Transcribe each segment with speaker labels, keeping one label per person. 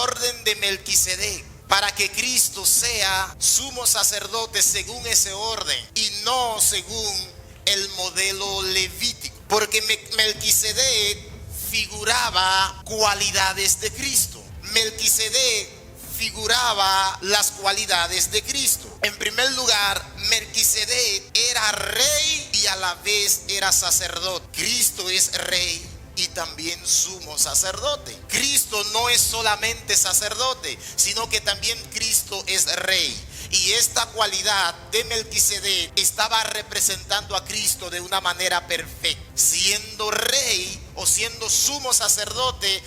Speaker 1: orden de Melquisedec, para que Cristo sea sumo sacerdote según ese orden y no según el modelo levítico. Porque Melquisedec figuraba cualidades de Cristo. Melquisedec figuraba las cualidades de Cristo. En primer lugar, Melquisedec era rey y a la vez era sacerdote. Cristo es rey y también sumo sacerdote. Cristo no es solamente sacerdote, sino que también Cristo es rey. Y esta cualidad de Melquisedec estaba representando a Cristo de una manera perfecta, siendo rey o siendo sumo sacerdote,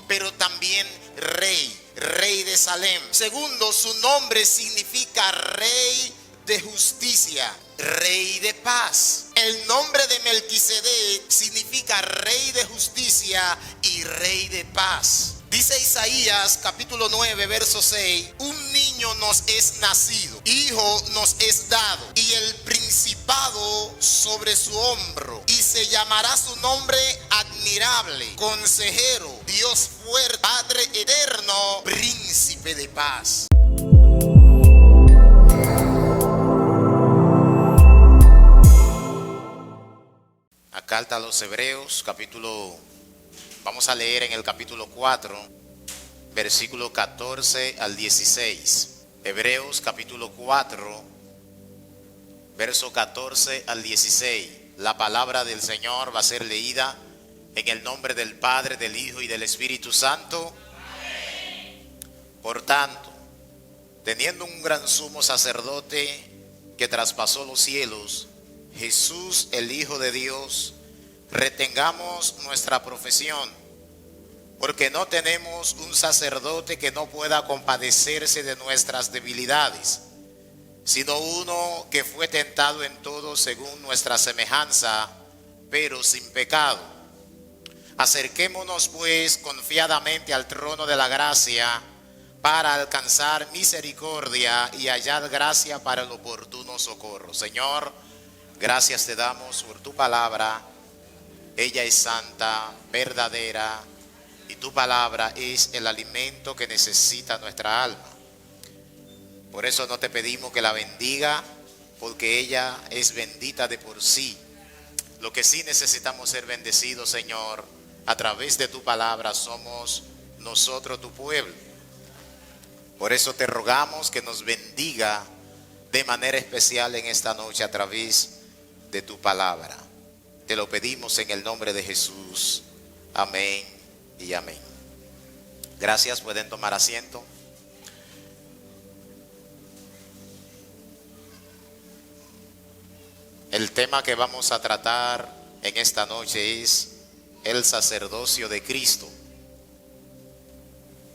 Speaker 1: pero también rey de Salem. Segundo, su nombre significa rey de justicia, rey de paz. El nombre de Melquisedec significa rey de justicia y rey de paz. Dice Isaías capítulo 9 verso 6: un niño nos es nacido, hijo nos es dado, y el principado sobre su hombro, y se llamará su nombre admirable, consejero, Dios fuerte, Padre eterno, príncipe de paz. La carta a los Hebreos vamos a leer en el capítulo 4, versículo 14 al 16. Hebreos capítulo 4, verso 14 al 16. La palabra del Señor va a ser leída en el nombre del Padre, del Hijo y del Espíritu Santo. Por tanto, teniendo un gran sumo sacerdote que traspasó los cielos, Jesús, el Hijo de Dios, retengamos nuestra profesión, porque no tenemos un sacerdote que no pueda compadecerse de nuestras debilidades, sino uno que fue tentado en todo según nuestra semejanza, pero sin pecado. Acerquémonos pues confiadamente al trono de la gracia para alcanzar misericordia y hallar gracia para el oportuno socorro. Señor, gracias te damos por tu palabra. Ella es santa, verdadera, y tu palabra es el alimento que necesita nuestra alma. Por eso no te pedimos que la bendiga, porque ella es bendita de por sí. Lo que sí necesitamos ser bendecidos, Señor, a través de tu palabra somos nosotros tu pueblo. Por eso te rogamos que nos bendiga de manera especial en esta noche a través de tu palabra. Te lo pedimos en el nombre de Jesús. Amén y amén. Gracias, pueden tomar asiento. El tema que vamos a tratar en esta noche es el sacerdocio de Cristo.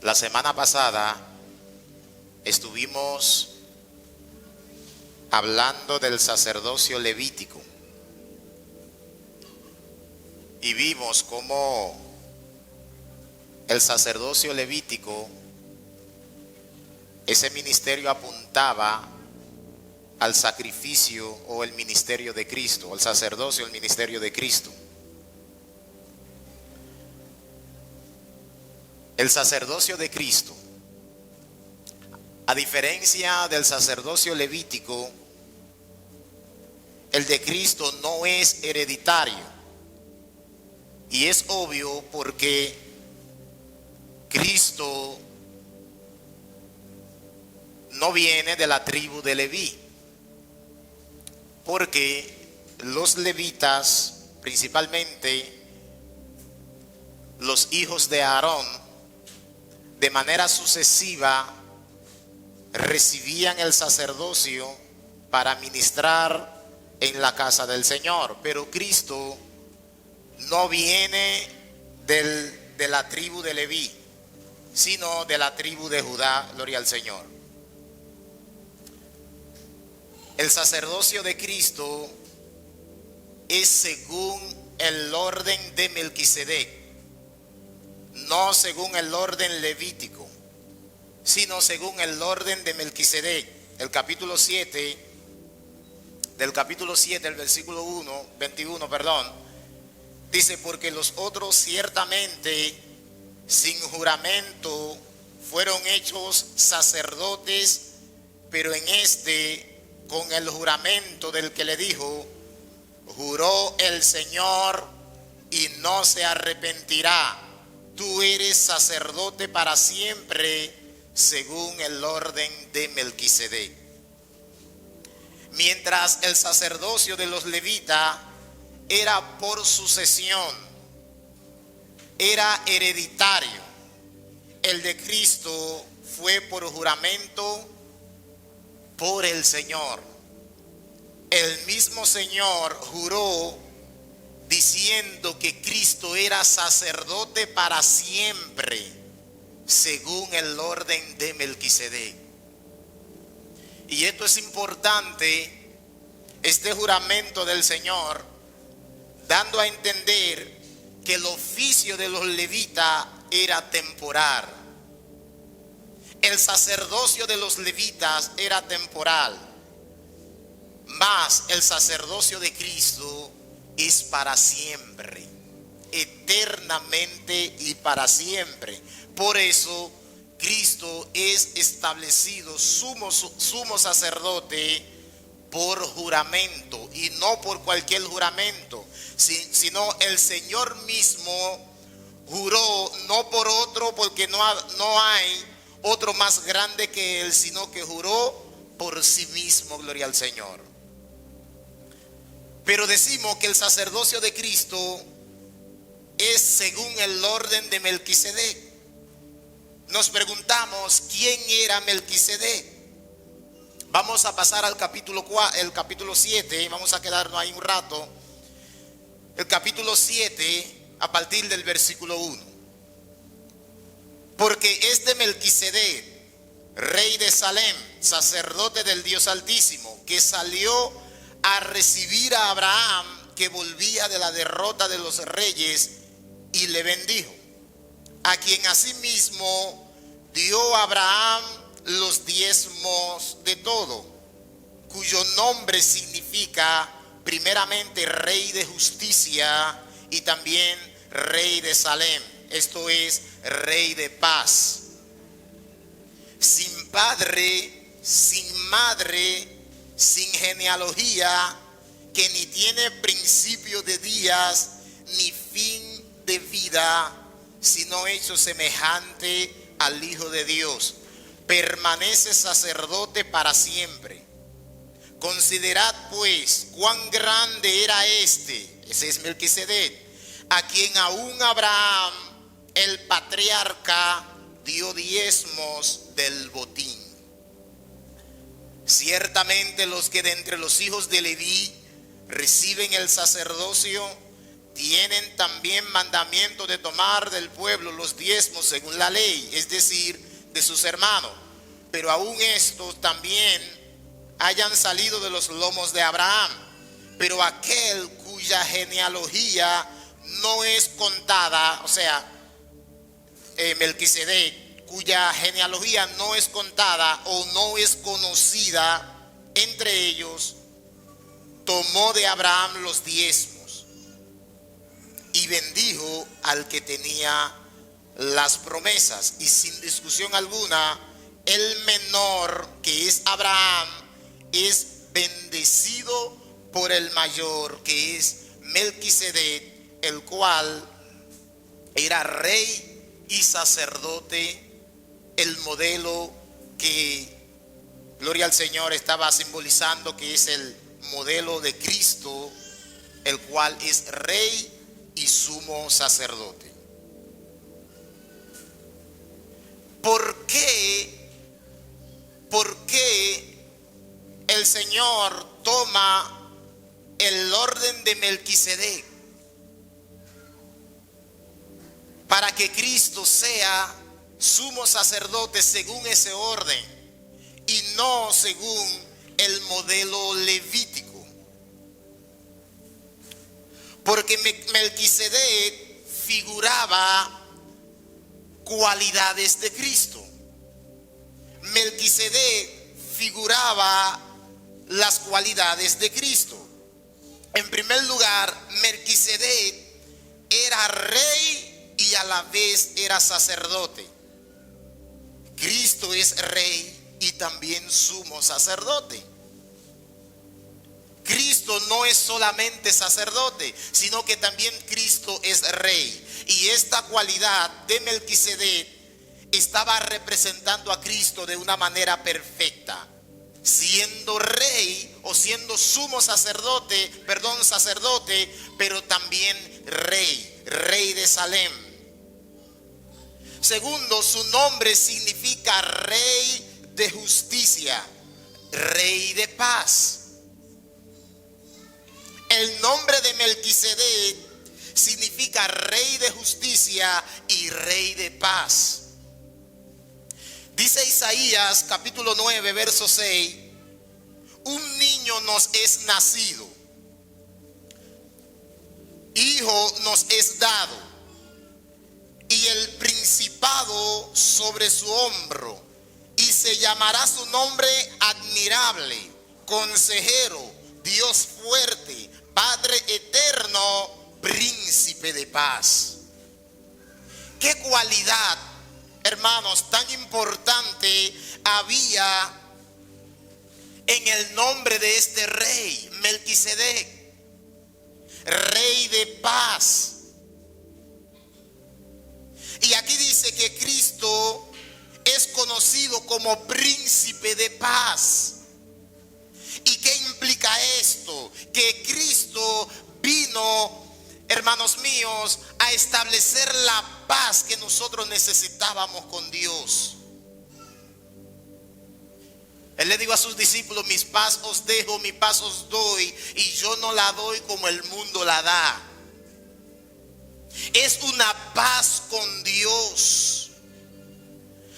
Speaker 1: La semana pasada estuvimos hablando del sacerdocio levítico y vimos cómo el sacerdocio levítico, ese ministerio apuntaba al sacrificio o el ministerio de Cristo, el sacerdocio, el ministerio de Cristo. El sacerdocio de Cristo, a diferencia del sacerdocio levítico, el de Cristo no es hereditario. Y es obvio porque Cristo no viene de la tribu de Leví. Porque los levitas, principalmente los hijos de Aarón, de manera sucesiva recibían el sacerdocio para ministrar en la casa del Señor. Pero Cristo no viene de la tribu de Leví, sino de la tribu de Judá. Gloria al Señor. El sacerdocio de Cristo es según el orden de Melquisedec, no según el orden levítico, sino según el orden de Melquisedec. Del capítulo 7, el versículo 21, dice: porque los otros ciertamente sin juramento fueron hechos sacerdotes, pero en este, con el juramento del que le dijo, juró el Señor y no se arrepentirá, tú eres sacerdote para siempre, según el orden de Melquisedec. Mientras el sacerdocio de los levitas era por sucesión, era hereditario, el de Cristo fue por juramento por el Señor. El mismo Señor juró diciendo que Cristo era sacerdote para siempre, según el orden de Melquisedec. Y esto es importante, este juramento del Señor, dando a entender que el oficio de los levitas era temporal. El sacerdocio de los levitas era temporal, mas el sacerdocio de Cristo es para siempre, eternamente y para siempre. Por eso Cristo es establecido sumo sacerdote por juramento, y no por cualquier juramento, sino el Señor mismo juró, no por otro, porque no hay otro más grande que él, sino que juró por sí mismo. Gloria al Señor. Pero decimos que el sacerdocio de Cristo es según el orden de Melquisedec. Nos preguntamos, ¿quién era Melquisedec? Vamos a pasar al capítulo 7, vamos a quedarnos ahí un rato. El capítulo 7, a partir del versículo 1. Porque es de Melquisedec, rey de Salem, sacerdote del Dios Altísimo, que salió a recibir a Abraham, que volvía de la derrota de los reyes, y le bendijo, a quien asimismo dio a Abraham los diezmos de todo, cuyo nombre significa primeramente rey de justicia y también rey de Salem, esto es rey de paz. Sin padre, sin madre, sin genealogía, que ni tiene principio de días ni fin de vida, sino hecho semejante al Hijo de Dios, permanece sacerdote para siempre. Considerad pues cuán grande era ese es Melquisedec, a quien aún Abraham el patriarca dio diezmos del botín. Ciertamente los que de entre los hijos de Leví reciben el sacerdocio tienen también mandamiento de tomar del pueblo los diezmos según la ley, es decir, de sus hermanos. Pero aún estos también hayan salido de los lomos de Abraham. Pero aquel cuya genealogía no es contada, o sea, Melquisedec, cuya genealogía no es contada o no es conocida entre ellos, tomó de Abraham los diezmos y bendijo al que tenía las promesas. Y sin discusión alguna, el menor, que es Abraham, es bendecido por el mayor, que es Melquisedec, el cual era rey y sacerdote, el modelo que, gloria al Señor, estaba simbolizando, que es el modelo de Cristo, el cual es rey y sumo sacerdote. ¿Por qué el Señor toma el orden de Melquisedec para que Cristo sea sumo sacerdote según ese orden y no según el modelo levítico? Porque Melquisedec figuraba cualidades de Cristo. Melquisedec figuraba las cualidades de Cristo. En primer lugar, Melquisedec era rey y a la vez era sacerdote. Cristo es rey y también sumo sacerdote. Cristo no es solamente sacerdote, sino que también Cristo es rey. Y esta cualidad de Melquisedec estaba representando a Cristo de una manera perfecta, siendo rey o siendo sumo sacerdote, pero también rey de Salem. Segundo, su nombre significa rey de justicia, rey de paz. El nombre de Melquisedec significa rey de justicia y rey de paz. Dice Isaías capítulo 9 verso 6: un niño nos es nacido, hijo nos es dado, y el principado sobre su hombro, y se llamará su nombre admirable, consejero, Dios fuerte, Padre eterno, príncipe de paz. ¿Qué cualidad, hermanos, tan importante había en el nombre de este rey, Melquisedec? Rey de paz. Y aquí dice que Cristo es conocido como príncipe de paz. ¿Y qué implica esto? Que Cristo vino, hermanos míos, a establecer la paz que nosotros necesitábamos con Dios. Él le dijo a sus discípulos: mis paz os dejo, mi paz os doy, y yo no la doy como el mundo la da. Es una paz con Dios.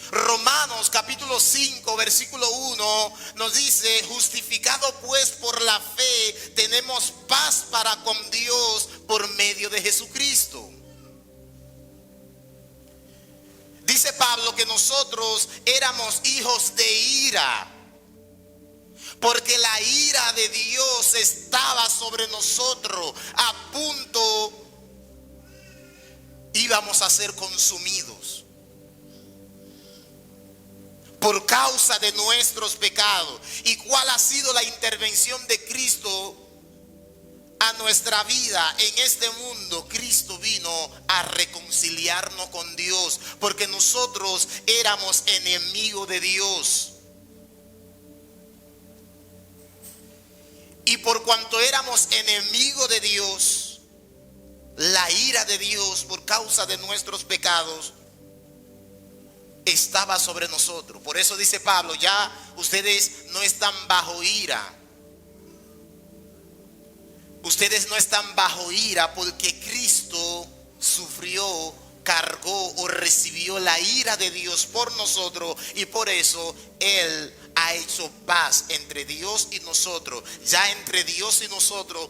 Speaker 1: Romanos capítulo 5 versículo 1 nos dice: justificado pues por la fe, tenemos paz para con Dios por medio de Jesucristo. Dice Pablo que nosotros éramos hijos de ira, porque la ira de Dios estaba sobre nosotros, a punto íbamos a ser consumidos por causa de nuestros pecados. ¿Y cuál ha sido la intervención de Cristo a nuestra vida en este mundo? Cristo vino a reconciliarnos con Dios, porque nosotros éramos enemigos de Dios. Y por cuanto éramos enemigos de Dios, la ira de Dios por causa de nuestros pecados estaba sobre nosotros. Por eso dice Pablo: ya ustedes no están bajo ira. Ustedes no están bajo ira porque Cristo sufrió, cargó o recibió la ira de Dios por nosotros, y por eso Él ha hecho paz entre Dios y nosotros. Ya entre Dios y nosotros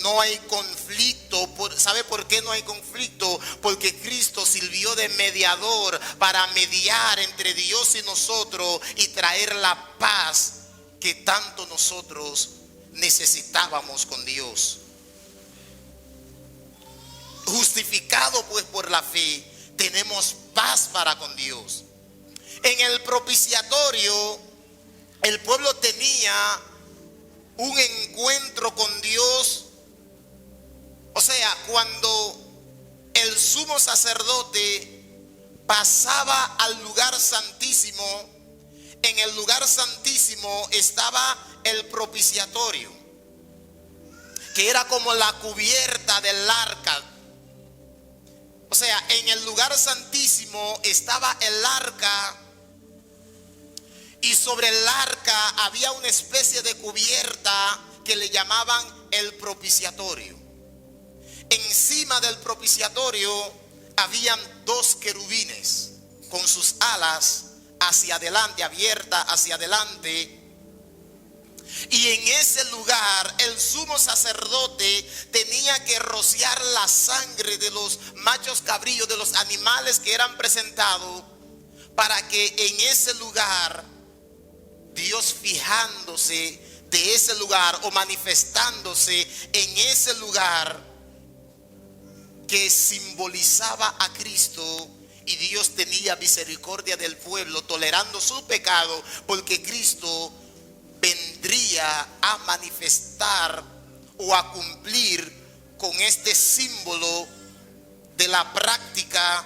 Speaker 1: no hay conflicto. ¿Sabe por qué no hay conflicto? Porque Cristo sirvió de mediador para mediar entre Dios y nosotros y traer la paz que tanto nosotros necesitábamos con Dios. Justificado pues por la fe, tenemos paz para con Dios. En el propiciatorio, el pueblo tenía un encuentro con Dios. O sea, cuando el sumo sacerdote pasaba al lugar santísimo, en el lugar santísimo estaba el propiciatorio, que era como la cubierta del arca. O sea, en el lugar santísimo estaba el arca, y sobre el arca había una especie de cubierta que le llamaban el propiciatorio. Encima del propiciatorio habían dos querubines con sus alas hacia adelante, abiertas hacia adelante. Y en ese lugar el sumo sacerdote tenía que rociar la sangre de los machos cabríos, de los animales que eran presentados, para que en ese lugar Dios, fijándose de ese lugar o manifestándose en ese lugar, que simbolizaba a Cristo, y Dios tenía misericordia del pueblo, tolerando su pecado, porque Cristo vendría a manifestar o a cumplir con este símbolo de la práctica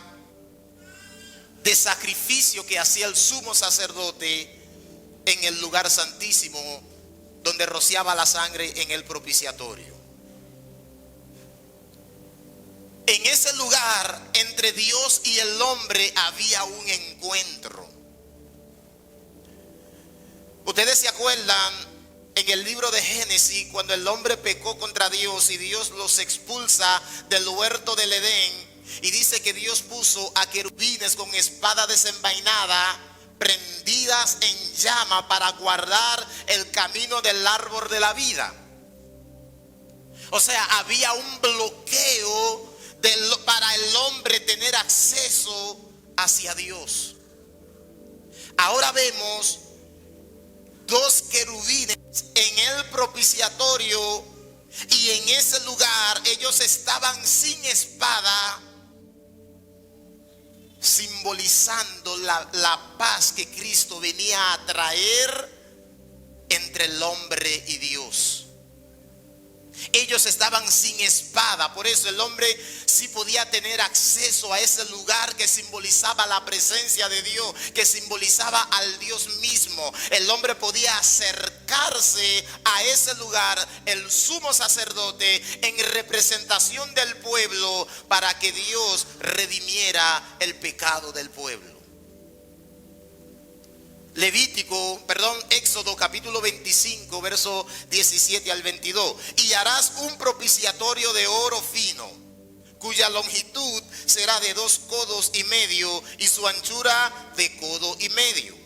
Speaker 1: de sacrificio que hacía el sumo sacerdote en el lugar santísimo, donde rociaba la sangre en el propiciatorio. En ese lugar, entre Dios y el hombre, había un encuentro. Ustedes se acuerdan en el libro de Génesis, cuando el hombre pecó contra Dios y Dios los expulsa del huerto del Edén, y dice que Dios puso a querubines con espada desenvainada, prendidas en llama, para guardar el camino del árbol de la vida. O sea, había un bloqueo para el hombre tener acceso hacia Dios. Ahora vemos dos querubines en el propiciatorio, y en ese lugar ellos estaban sin espada, simbolizando la paz que Cristo venía a traer entre el hombre y Dios. Ellos estaban sin espada, por eso el hombre sí podía tener acceso a ese lugar que simbolizaba la presencia de Dios, que simbolizaba al Dios mismo. El hombre podía acercarse a ese lugar, el sumo sacerdote, en representación del pueblo, para que Dios redimiera el pecado del pueblo. Éxodo capítulo 25, verso 17 al 22. Y harás un propiciatorio de oro fino, cuya longitud será de 2 codos y medio, y su anchura de codo y medio.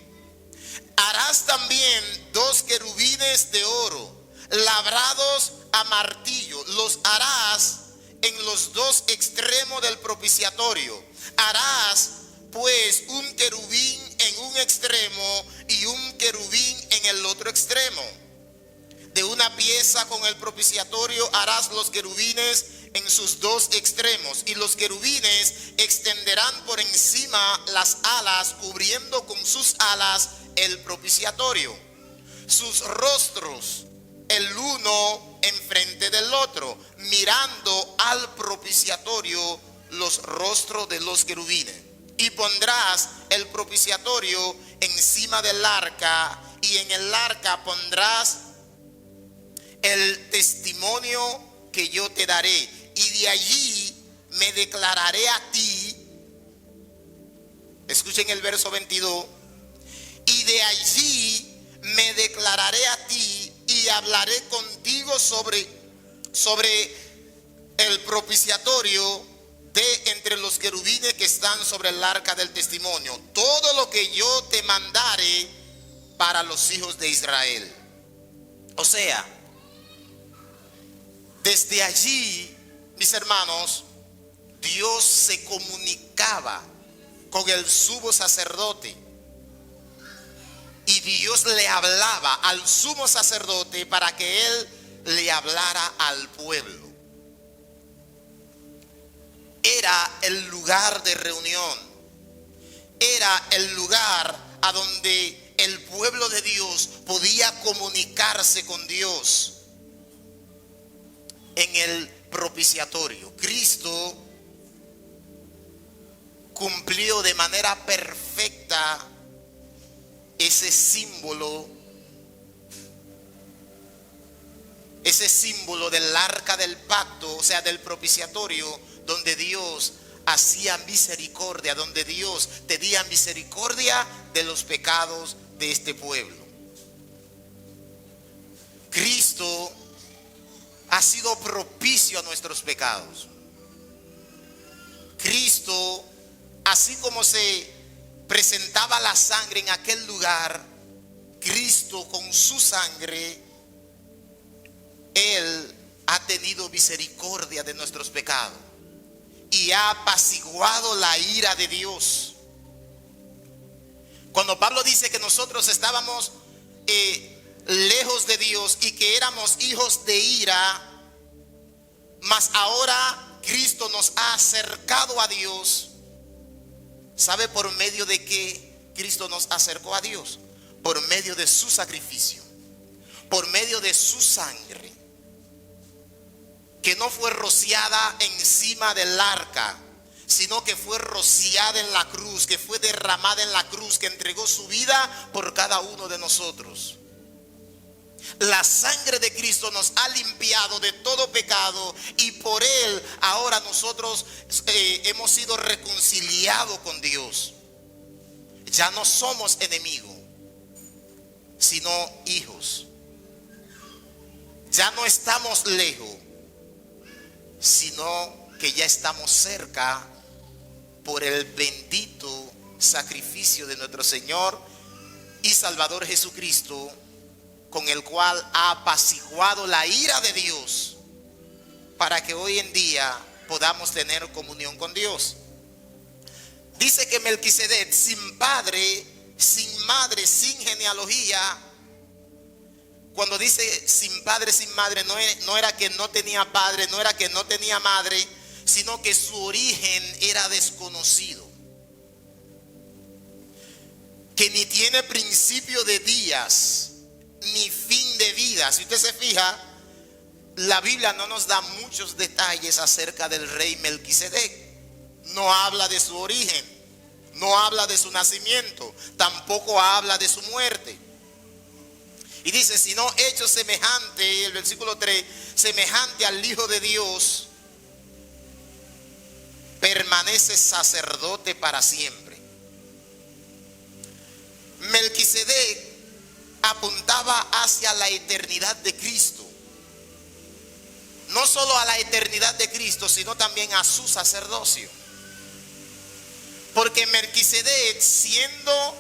Speaker 1: Harás también 2 querubines de oro, labrados a martillo. Los harás en los 2 extremos del propiciatorio. Harás pues un querubín en un extremo y un querubín en el otro extremo. De una pieza con el propiciatorio harás los querubines en sus 2 extremos, y los querubines extenderán por encima las alas, cubriendo con sus alas el propiciatorio. Sus rostros, el uno enfrente del otro, mirando al propiciatorio los rostros de los querubines. Y pondrás el propiciatorio encima del arca, y en el arca pondrás el testimonio que yo te daré, y de allí me declararé a ti. Escuchen el verso 22. Y de allí me declararé a ti, y hablaré contigo sobre el propiciatorio de entre los querubines que están sobre el arca del testimonio, todo lo que yo te mandare para los hijos de Israel. O sea, desde allí, mis hermanos, Dios se comunicaba con el sumo sacerdote, y Dios le hablaba al sumo sacerdote para que él le hablara al pueblo. Era el lugar de reunión, era el lugar a donde el pueblo de Dios podía comunicarse con Dios. En el propiciatorio, Cristo cumplió de manera perfecta ese símbolo del arca del pacto, o sea, del propiciatorio, donde Dios hacía misericordia, donde Dios tenía misericordia de los pecados de este pueblo. Cristo ha sido propicio a nuestros pecados. Cristo, así como se presentaba la sangre en aquel lugar, Cristo con su sangre, Él ha tenido misericordia de nuestros pecados y ha apaciguado la ira de Dios. Cuando Pablo dice que nosotros estábamos lejos de Dios y que éramos hijos de ira, mas ahora Cristo nos ha acercado a Dios. ¿Sabe por medio de qué Cristo nos acercó a Dios? Por medio de su sacrificio, por medio de su sangre, que no fue rociada encima del arca, sino que fue rociada en la cruz, que fue derramada en la cruz, que entregó su vida por cada uno de nosotros. La sangre de Cristo nos ha limpiado de todo pecado, y por Él ahora nosotros hemos sido reconciliados con Dios. Ya no somos enemigos, sino hijos. Ya no estamos lejos, sino que ya estamos cerca por el bendito sacrificio de nuestro Señor y Salvador Jesucristo, con el cual ha apaciguado la ira de Dios, para que hoy en día podamos tener comunión con Dios. Dice que Melquisedec, sin padre, sin madre, sin genealogía. Cuando dice sin padre, sin madre, no era que no tenía padre, no era que no tenía madre, sino que su origen era desconocido, que ni tiene principio de días ni fin de vida. Si usted se fija, la Biblia no nos da muchos detalles acerca del rey Melquisedec. No habla de su origen, no habla de su nacimiento, tampoco habla de su muerte. Y dice, sino hecho semejante, el versículo 3, semejante al Hijo de Dios, permanece sacerdote para siempre. Melquisedec apuntaba hacia la eternidad de Cristo. No solo a la eternidad de Cristo, sino también a su sacerdocio. Porque Melquisedec, siendo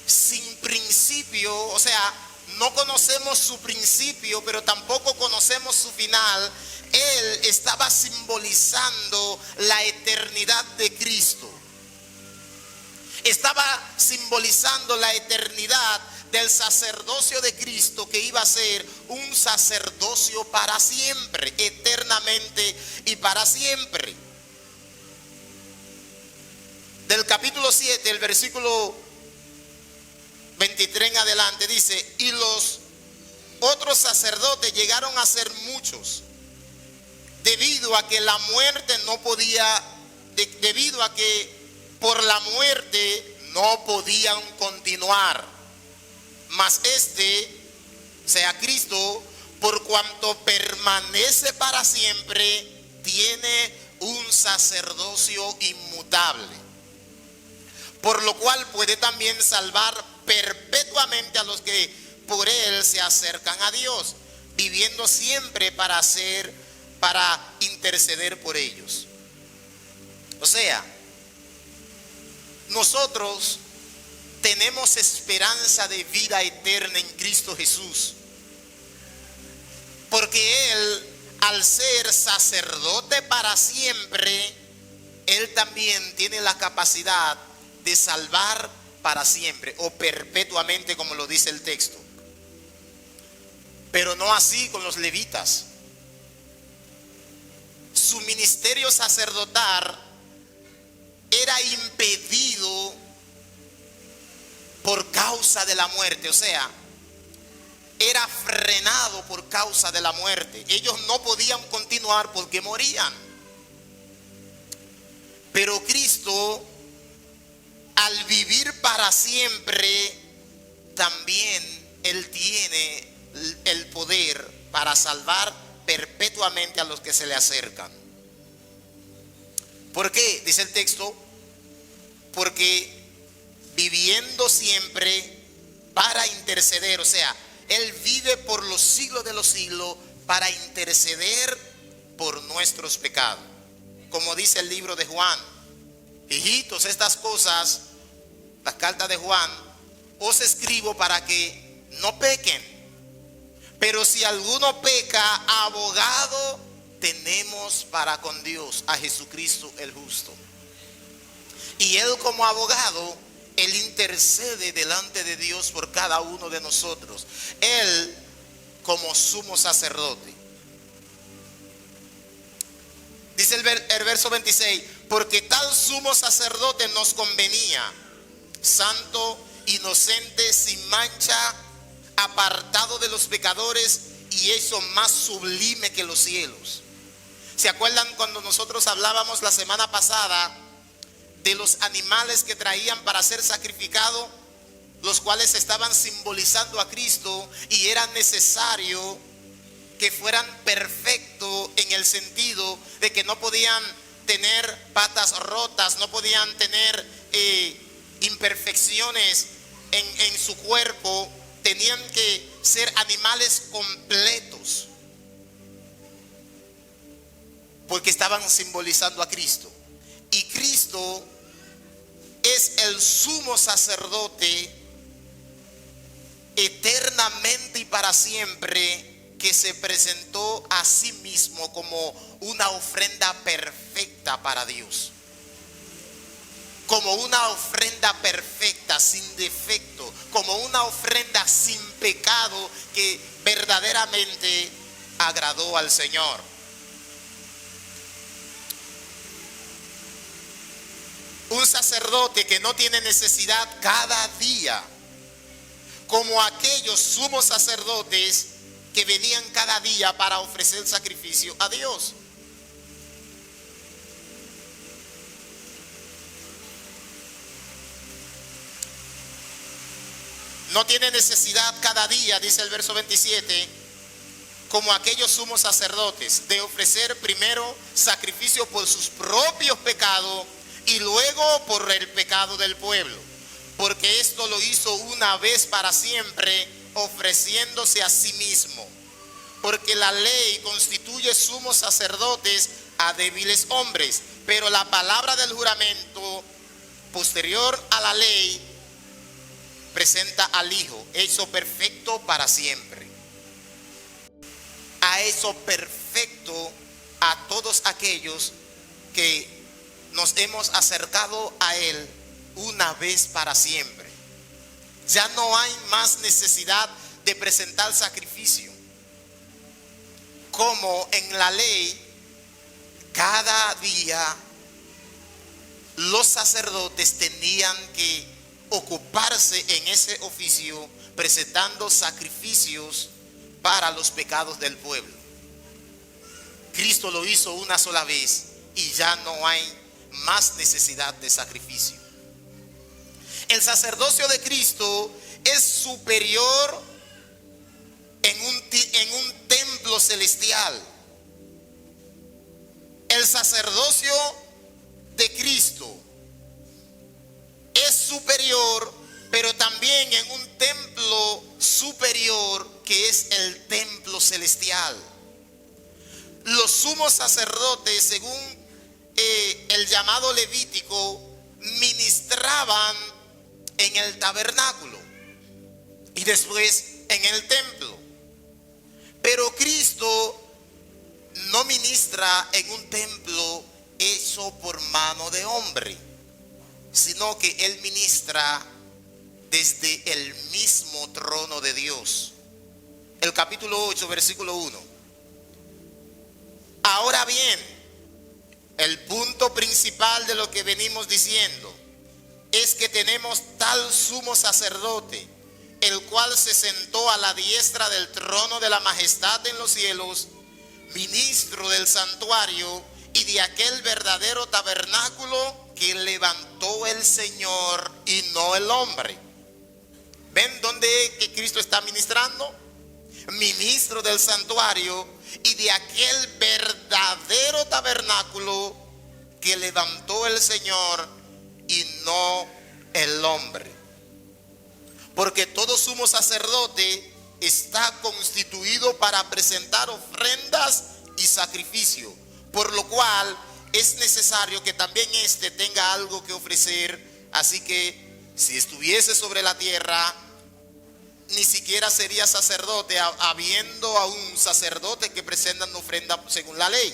Speaker 1: sin principio, o sea, no conocemos su principio, pero tampoco conocemos su final, él estaba simbolizando la eternidad de Cristo. Estaba simbolizando la eternidad del sacerdocio de Cristo, que iba a ser un sacerdocio para siempre, eternamente y para siempre. Del capítulo 7, el versículo 23 en adelante dice, y los otros sacerdotes llegaron a ser muchos, debido a que la muerte no podía, debido a que por la muerte no podían continuar. Mas o sea, Cristo, por cuanto permanece para siempre, tiene un sacerdocio inmutable, por lo cual puede también salvar perpetuamente a los que por él se acercan a Dios, viviendo siempre para interceder por ellos. O sea, nosotros tenemos esperanza de vida eterna en Cristo Jesús, porque Él, al ser sacerdote para siempre, Él también tiene la capacidad de salvar para siempre o perpetuamente, como lo dice el texto. Pero no así con los levitas. Su ministerio sacerdotal era impedido por causa de la muerte, o sea, era frenado por causa de la muerte. Ellos no podían continuar porque morían. Pero Cristo, al vivir para siempre, también Él tiene el poder para salvar perpetuamente a los que se le acercan. ¿Por qué? Dice el texto, porque viviendo siempre para interceder, o sea, Él vive por los siglos de los siglos para interceder por nuestros pecados. Como dice el libro de Juan, hijitos, estas cosas, las cartas de Juan, os escribo para que no pequen. Pero si alguno peca, abogado tenemos para con Dios, a Jesucristo el justo. Y Él, como abogado, Él intercede delante de Dios por cada uno de nosotros. Él, como sumo sacerdote. Dice el verso 26, porque tal sumo sacerdote nos convenía, santo, inocente, sin mancha, apartado de los pecadores y hecho más sublime que los cielos. ¿Se acuerdan cuando nosotros hablábamos la semana pasada de los animales que traían para ser sacrificados, los cuales estaban simbolizando a Cristo, y era necesario que fueran perfectos en el sentido de que no podían tener patas rotas, no podían tener imperfecciones en su cuerpo, tenían que ser animales completos, porque estaban simbolizando a Cristo. Y Cristo es el sumo sacerdote eternamente y para siempre, que se presentó a sí mismo como una ofrenda perfecta para Dios, como una ofrenda perfecta, sin defecto, como una ofrenda sin pecado, que verdaderamente agradó al Señor. Un sacerdote que no tiene necesidad cada día, como aquellos sumos sacerdotes que venían cada día para ofrecer sacrificio a Dios. No tiene necesidad cada día, dice el verso 27, como aquellos sumos sacerdotes, de ofrecer primero sacrificio por sus propios pecados y luego por el pecado del pueblo, porque esto lo hizo una vez para siempre, ofreciéndose a sí mismo. Porque la ley constituye sumos sacerdotes a débiles hombres, pero la palabra del juramento posterior a la ley presenta al Hijo, hecho perfecto para siempre. Ha hecho perfecto a todos aquellos que nos hemos acercado a Él una vez para siempre. Ya no hay más necesidad de presentar sacrificio. Como en la ley, cada día los sacerdotes tenían que ocuparse en ese oficio, presentando sacrificios para los pecados del pueblo. Cristo lo hizo una sola vez y ya no hay más necesidad de sacrificio. El sacerdocio de Cristo es superior en un templo celestial. El sacerdocio de Cristo es superior, pero también en un templo superior, que es el templo celestial. Los sumos sacerdotes, según el llamado Levítico, ministraban en el tabernáculo y después en el templo. Pero Cristo no ministra en un templo hecho por mano de hombre, sino que Él ministra desde el mismo trono de Dios. El capítulo 8, versículo 1. Ahora bien, el punto principal de lo que venimos diciendo es que tenemos tal sumo sacerdote, el cual se sentó a la diestra del trono de la majestad en los cielos, ministro del santuario y de aquel verdadero tabernáculo que levantó el Señor y no el hombre. ¿Ven dónde que Cristo está ministrando? Ministro del santuario y de aquel verdadero tabernáculo que levantó el Señor y no el hombre. Porque todo sumo sacerdote está constituido para presentar ofrendas y sacrificio, por lo cual es necesario que también éste tenga algo que ofrecer. Así que si estuviese sobre la tierra, ni siquiera sería sacerdote, habiendo aún sacerdotes que presentan ofrenda según la ley,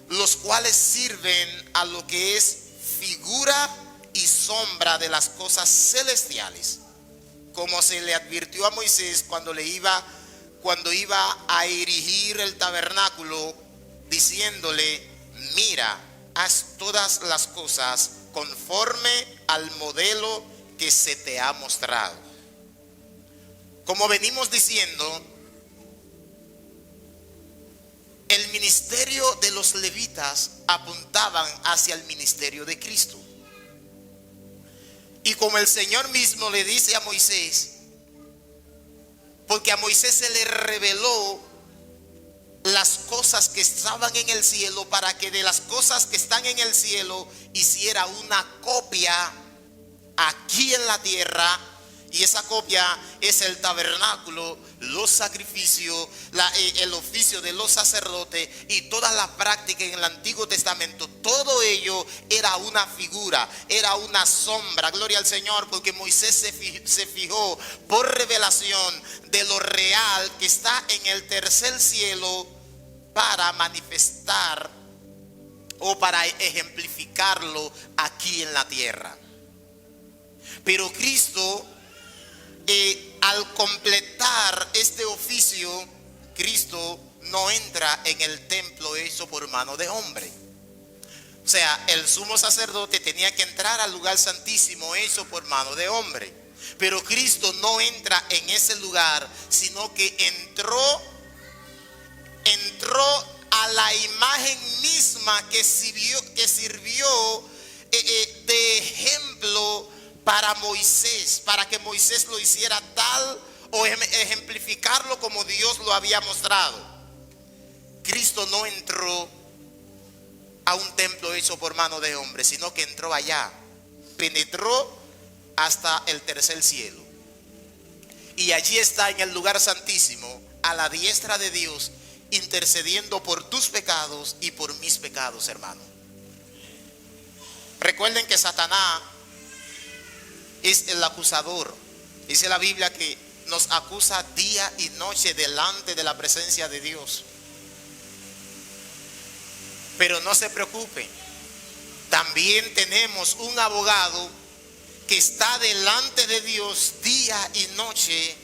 Speaker 1: los cuales sirven a lo que es figura y sombra de las cosas celestiales, como se le advirtió a Moisés cuando iba a erigir el tabernáculo, diciéndole: mira, haz todas las cosas conforme al modelo que se te ha mostrado. Como venimos diciendo, el ministerio de los levitas apuntaban hacia el ministerio de Cristo. Y como el Señor mismo le dice a Moisés, porque a Moisés se le reveló las cosas que estaban en el cielo, para que de las cosas que están en el cielo hiciera una copia aquí en la tierra. Y esa copia es el tabernáculo, los sacrificios, el oficio de los sacerdotes y toda la práctica en el Antiguo Testamento. Todo ello era una figura, era una sombra. Gloria al Señor, porque Moisés se fijó por revelación de lo real que está en el tercer cielo, para manifestar o para ejemplificarlo aquí en la tierra. Pero Cristo, al completar este oficio, Cristo no entra en el templo hecho por mano de hombre. O sea, el sumo sacerdote tenía que entrar al lugar santísimo hecho por mano de hombre. Pero Cristo no entra en ese lugar, sino que entró a la imagen misma que sirvió de ejemplo para Moisés, para que Moisés lo hiciera tal o ejemplificarlo como Dios lo había mostrado. Cristo no entró a un templo hecho por mano de hombre, sino que entró allá, penetró hasta el tercer cielo, y allí está en el lugar santísimo, a la diestra de Dios, intercediendo por tus pecados y por mis pecados, hermano. Recuerden que Satanás es el acusador. Dice la Biblia que nos acusa día y noche delante de la presencia de Dios. Pero no se preocupen, también tenemos un abogado que está delante de Dios día y noche,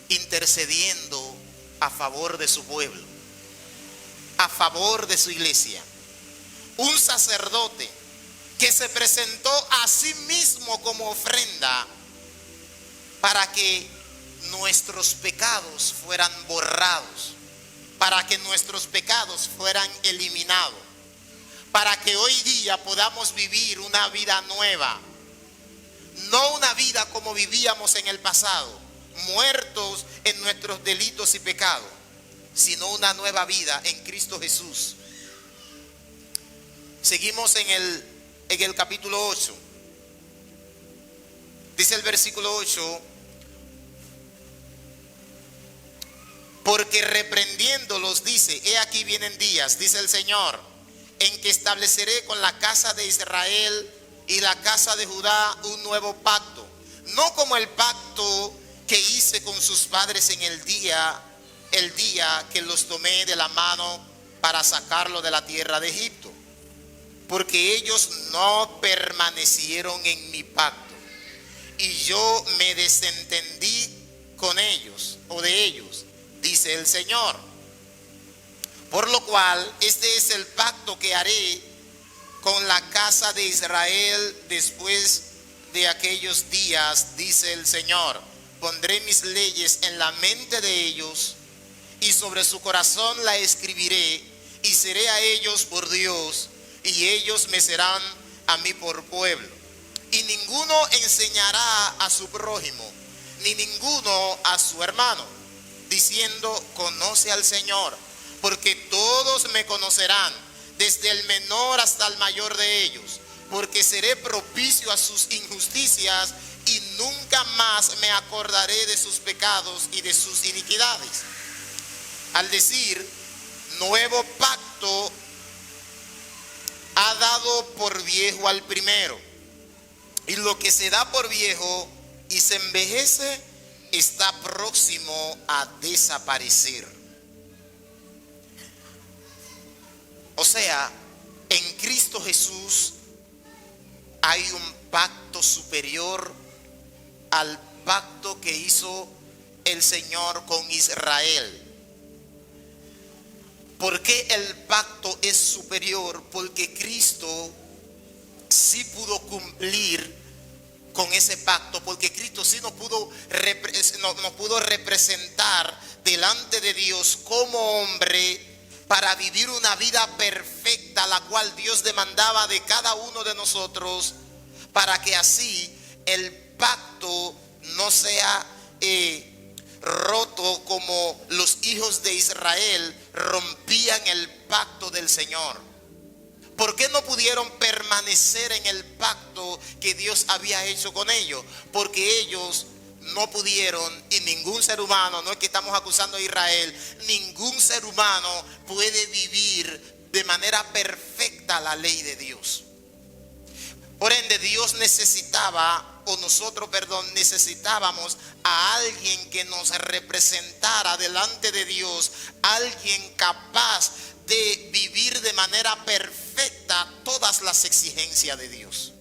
Speaker 1: intercediendo a favor de su pueblo, a favor de su iglesia. Un sacerdote que se presentó a sí mismo como ofrenda para que nuestros pecados fueran borrados, para que nuestros pecados fueran eliminados, para que hoy día podamos vivir una vida nueva, no una vida como vivíamos en el pasado, muertos en nuestros delitos y pecados, sino una nueva vida en Cristo Jesús. Seguimos en el capítulo 8. Dice el versículo 8: porque reprendiéndolos dice, he aquí vienen días, dice el Señor, en que estableceré con la casa de Israel y la casa de Judá un nuevo pacto, no como el pacto que hice con sus padres en el día que los tomé de la mano para sacarlo de la tierra de Egipto, porque ellos no permanecieron en mi pacto, y yo me desentendí con ellos o de ellos, dice el Señor. Por lo cual, este es el pacto que haré con la casa de Israel después de aquellos días, dice el Señor. Pondré mis leyes en la mente de ellos, y sobre su corazón la escribiré, y seré a ellos por Dios, y ellos me serán a mí por pueblo. Y ninguno enseñará a su prójimo, ni ninguno a su hermano, diciendo, conoce al Señor, porque todos me conocerán, desde el menor hasta el mayor de ellos, porque seré propicio a sus injusticias, y nunca más me acordaré de sus pecados y de sus iniquidades. Al decir nuevo pacto, ha dado por viejo al primero, y lo que se da por viejo y se envejece está próximo a desaparecer. O sea, en Cristo Jesús hay un pacto superior al pacto que hizo el Señor con Israel. ¿Por qué el pacto es superior? Porque Cristo sí pudo cumplir con ese pacto, porque Cristo sí nos pudo representar delante de Dios como hombre para vivir una vida perfecta, la cual Dios demandaba de cada uno de nosotros, para que así el pacto no sea roto como los hijos de Israel rompían el pacto del Señor. ¿Por qué no pudieron permanecer en el pacto que Dios había hecho con ellos? Porque ellos no pudieron, y ningún ser humano, no es que estamos acusando a Israel, ningún ser humano puede vivir de manera perfecta la ley de Dios. Por ende, Dios necesitaba, o nosotros, necesitábamos a alguien que nos representara delante de Dios, alguien capaz de vivir de manera perfecta todas las exigencias de Dios.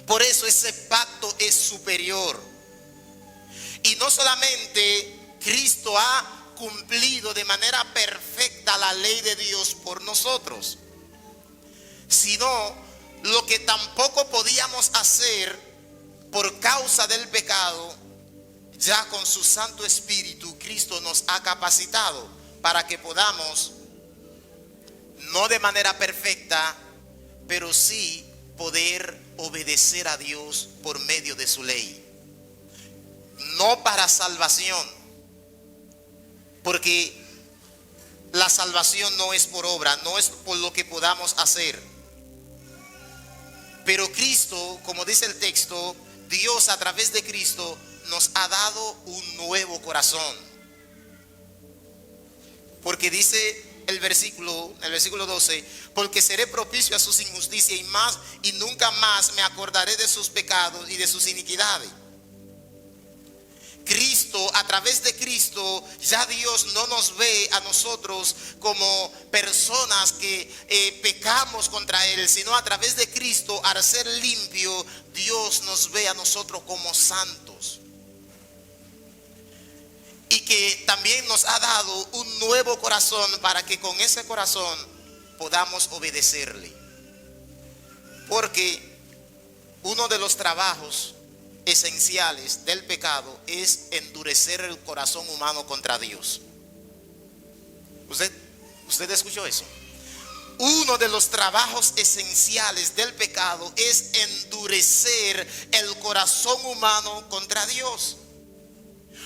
Speaker 1: Por eso ese pacto es superior. Y no solamente Cristo ha cumplido de manera perfecta la ley de Dios por nosotros, sino lo que tampoco podíamos hacer por causa del pecado, ya con su Santo Espíritu Cristo nos ha capacitado para que podamos, no de manera perfecta, pero sí poder obedecer a Dios por medio de su ley. No para salvación, porque la salvación no es por obra, no es por lo que podamos hacer. Pero Cristo, como dice el texto, Dios a través de Cristo nos ha dado un nuevo corazón. Porque dice el versículo 12, porque seré propicio a sus injusticias y nunca más me acordaré de sus pecados y de sus iniquidades. Cristo, a través de Cristo, ya Dios no nos ve a nosotros como personas que pecamos contra Él, sino a través de Cristo, al ser limpio, Dios nos ve a nosotros como santos. Y que también nos ha dado un nuevo corazón para que con ese corazón podamos obedecerle. Porque uno de los trabajos esenciales del pecado es endurecer el corazón humano contra Dios. ¿Usted escuchó eso? Uno de los trabajos esenciales del pecado es endurecer el corazón humano contra Dios.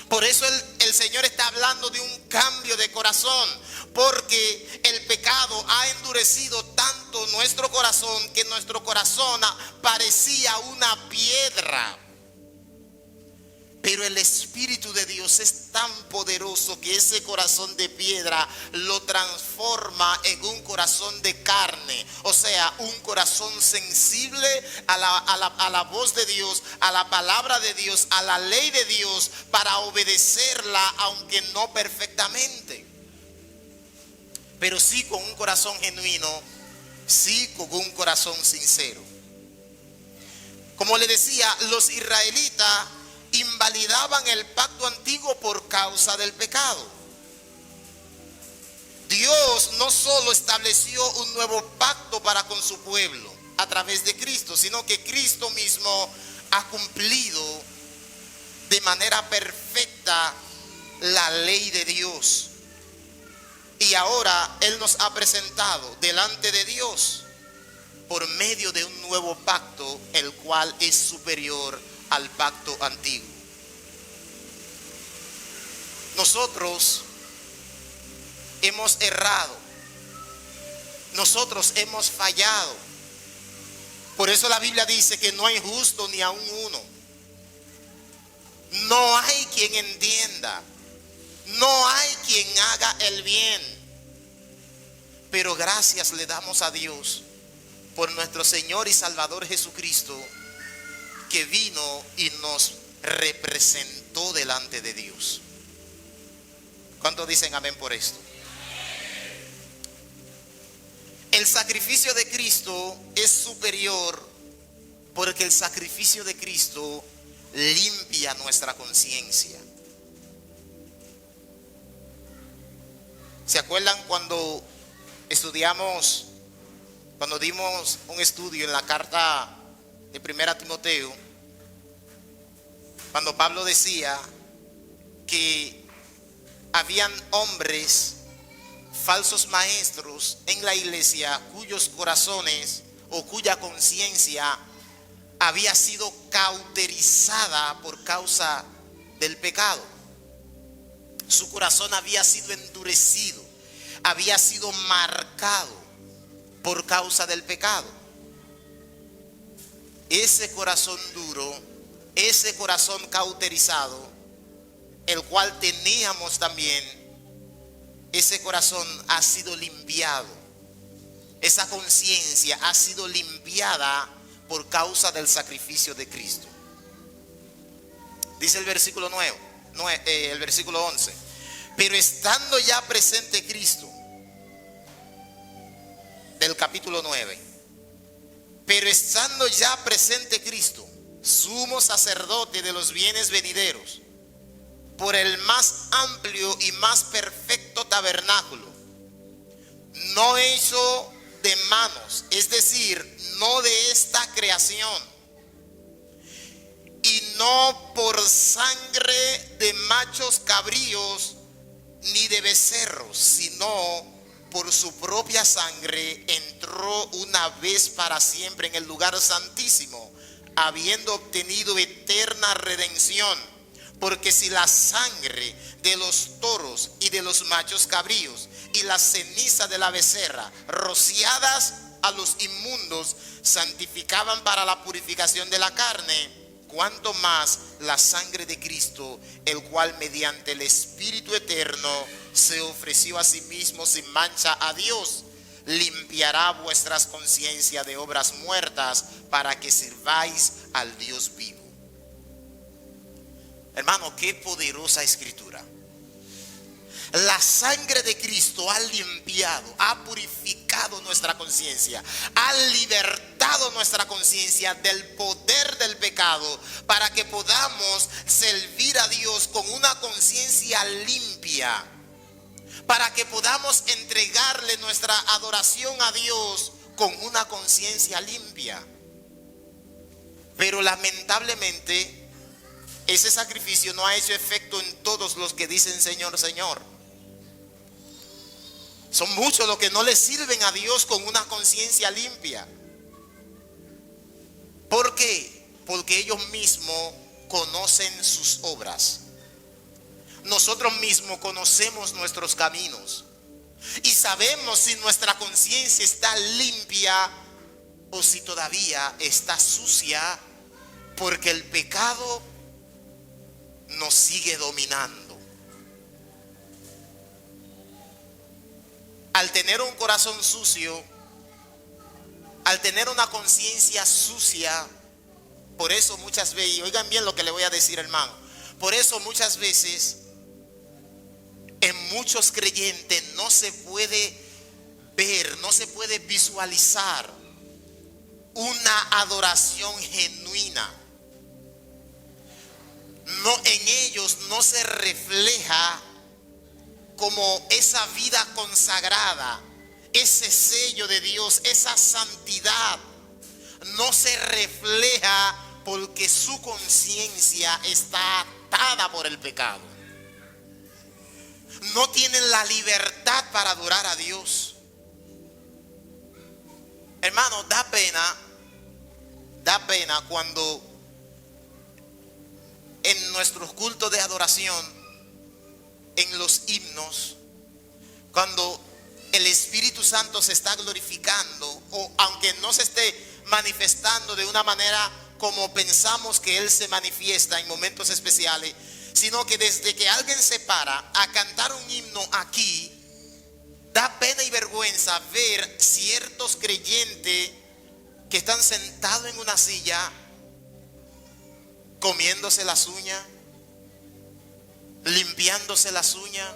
Speaker 1: Por eso el Señor está hablando de un cambio de corazón, porque el pecado ha endurecido tanto nuestro corazón que nuestro corazón parecía una piedra. Pero el Espíritu de Dios es tan poderoso que ese corazón de piedra lo transforma en un corazón de carne. O sea, un corazón sensible a la voz de Dios, a la palabra de Dios, a la ley de Dios, para obedecerla, aunque no perfectamente. Pero sí con un corazón genuino, sí con un corazón sincero. Como le decía, los israelitas invalidaban el pacto antiguo por causa del pecado. Dios no solo estableció un nuevo pacto para con su pueblo a través de Cristo, sino que Cristo mismo ha cumplido de manera perfecta la ley de Dios. Y ahora Él nos ha presentado delante de Dios por medio de un nuevo pacto, el cual es superior al pacto antiguo. Nosotros hemos errado, nosotros hemos fallado. Por eso la Biblia dice que no hay justo ni aun uno. No hay quien entienda, no hay quien haga el bien. Pero gracias le damos a Dios por nuestro Señor y Salvador Jesucristo, que vino y nos representó delante de Dios. ¿Cuántos dicen amén por esto? El sacrificio de Cristo es superior porque el sacrificio de Cristo limpia nuestra conciencia. ¿Se acuerdan cuando dimos un estudio en la carta de 1 Timoteo, cuando Pablo decía que habían hombres, falsos maestros en la iglesia, cuyos corazones o cuya conciencia había sido cauterizada por causa del pecado? Su corazón había sido endurecido, había sido marcado por causa del pecado. Ese corazón duro, ese corazón cauterizado, el cual teníamos también, ese corazón ha sido limpiado. Esa conciencia ha sido limpiada por causa del sacrificio de Cristo. Dice el versículo 11: pero estando ya presente Cristo, del capítulo 9, pero estando ya presente Cristo, sumo sacerdote de los bienes venideros, por el más amplio y más perfecto tabernáculo, no hecho de manos, es decir, no de esta creación, y no por sangre de machos cabríos ni de becerros, sino por su propia sangre entró una vez para siempre en el lugar santísimo, habiendo obtenido eterna redención. Porque si la sangre de los toros y de los machos cabríos y la ceniza de la becerra rociadas a los inmundos santificaban para la purificación de la carne, cuánto más la sangre de Cristo, el cual mediante el Espíritu eterno se ofreció a sí mismo sin mancha a Dios, limpiará vuestras conciencias de obras muertas para que sirváis al Dios vivo. Hermano, qué poderosa escritura. La sangre de Cristo ha limpiado, ha purificado nuestra conciencia, ha libertado nuestra conciencia del poder del pecado, para que podamos servir a Dios con una conciencia limpia, para que podamos entregarle nuestra adoración a Dios con una conciencia limpia. Pero lamentablemente ese sacrificio no ha hecho efecto en todos los que dicen Señor, Señor. Son muchos los que no le sirven a Dios con una conciencia limpia. ¿Por qué? Porque ellos mismos conocen sus obras. Nosotros mismos conocemos nuestros caminos y sabemos si nuestra conciencia está limpia o si todavía está sucia, porque el pecado nos sigue dominando. Al tener un corazón sucio, al tener una conciencia sucia, por eso muchas veces, y oigan bien lo que le voy a decir, hermano, por eso muchas veces en muchos creyentes no se puede ver, no se puede visualizar una adoración genuina. No, en ellos no se refleja como esa vida consagrada, ese sello de Dios, esa santidad. No se refleja porque su conciencia está atada por el pecado. No tienen la libertad para adorar a Dios. Hermano, da pena cuando en nuestros cultos de adoración, en los himnos, cuando el Espíritu Santo se está glorificando, o aunque no se esté manifestando de una manera como pensamos que Él se manifiesta en momentos especiales, sino que desde que alguien se para a cantar un himno aquí, da pena y vergüenza ver ciertos creyentes que están sentados en una silla comiéndose las uñas, limpiándose las uñas,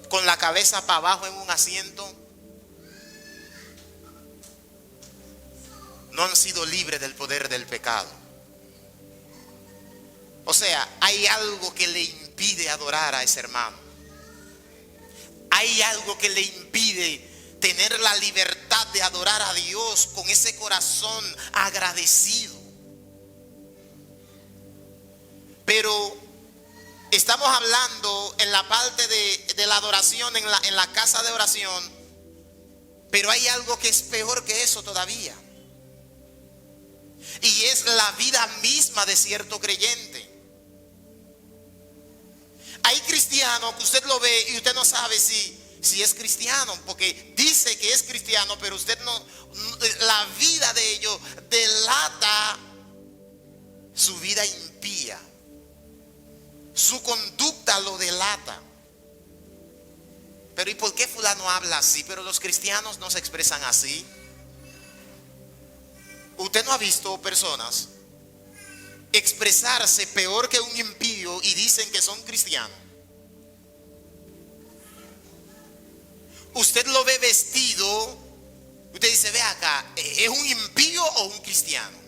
Speaker 1: con la cabeza para abajo en un asiento. No han sido libres del poder del pecado. O sea, hay algo que le impide adorar a ese hermano. Hay algo que le impide tener la libertad de adorar a Dios con ese corazón agradecido. Pero estamos hablando en la parte de la adoración, en la casa de oración. Pero hay algo que es peor que eso todavía. Y es la vida misma de cierto creyente. Hay cristianos que usted lo ve y usted no sabe si es cristiano, porque dice que es cristiano, pero usted no, la vida de ellos delata su vida impía. Su conducta lo delata. Pero ¿y por qué fulano habla así? Pero los cristianos no se expresan así. Usted no ha visto personas expresarse peor que un impío y dicen que son cristianos. Usted lo ve vestido, usted dice, ve acá, ¿es un impío o un cristiano?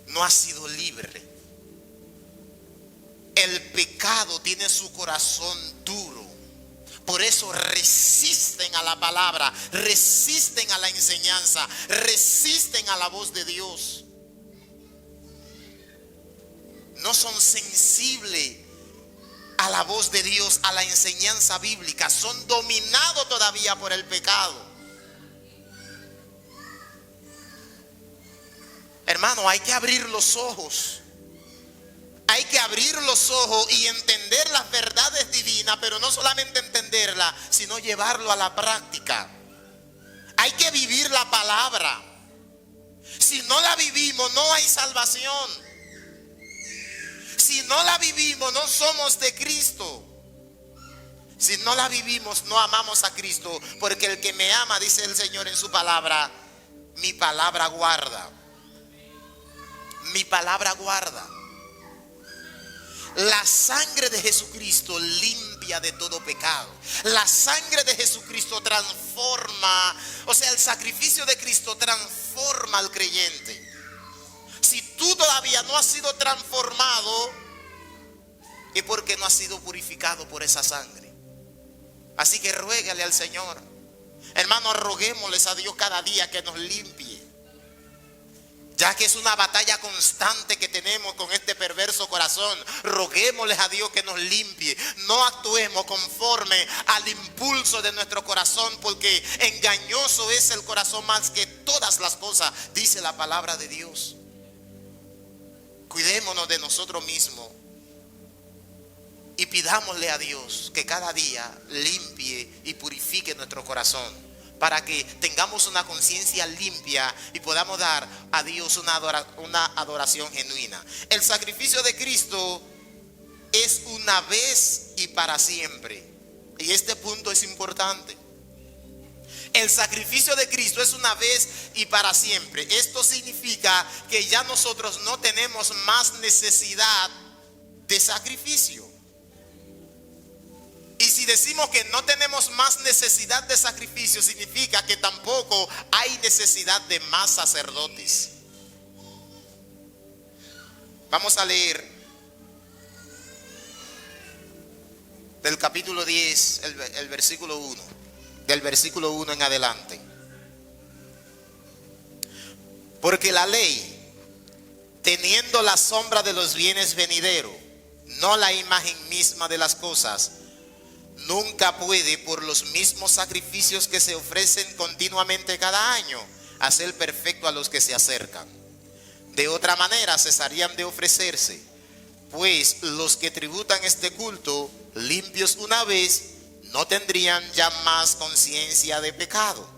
Speaker 1: No ha sido libre. El pecado tiene su corazón duro. Por eso resisten a la palabra, resisten a la enseñanza, resisten a la voz de Dios. No son sensibles a la voz de Dios, a la enseñanza bíblica. Son dominados todavía por el pecado. Hermano, hay que abrir los ojos. Hay que abrir los ojos y entender las verdades divinas, pero no solamente entenderla, sino llevarlo a la práctica. Hay que vivir la palabra. Si no la vivimos, no hay salvación. Si no la vivimos, no somos de Cristo. Si no la vivimos, no amamos a Cristo, porque el que me ama, dice el Señor en su palabra, mi palabra guarda. Mi palabra guarda. La sangre de Jesucristo limpia de todo pecado. La sangre de Jesucristo transforma. O sea, el sacrificio de Cristo transforma al creyente. Si tú todavía no has sido transformado, es porque no has sido purificado por esa sangre. Así que ruégale al Señor. Hermanos, roguémosles a Dios cada día que nos limpie. Ya que es una batalla constante que tenemos con este perverso corazón, roguémosles a Dios que nos limpie. No actuemos conforme al impulso de nuestro corazón, porque engañoso es el corazón más que todas las cosas, dice la palabra de Dios. Cuidémonos de nosotros mismos y pidámosle a Dios que cada día limpie y purifique nuestro corazón, para que tengamos una conciencia limpia y podamos dar a Dios una adoración genuina. El sacrificio de Cristo es una vez y para siempre. Y este punto es importante. El sacrificio de Cristo es una vez y para siempre. Esto significa que ya nosotros no tenemos más necesidad de sacrificio. Y si decimos que no tenemos más necesidad de sacrificio, significa que tampoco hay necesidad de más sacerdotes. Vamos a leer del capítulo 10, el versículo 1, del versículo 1 en adelante. Porque la ley, teniendo la sombra de los bienes venideros, no la imagen misma de las cosas, nunca puede, por los mismos sacrificios que se ofrecen continuamente cada año, hacer perfecto a los que se acercan. De otra manera cesarían de ofrecerse, pues los que tributan este culto, limpios una vez, no tendrían ya más conciencia de pecado.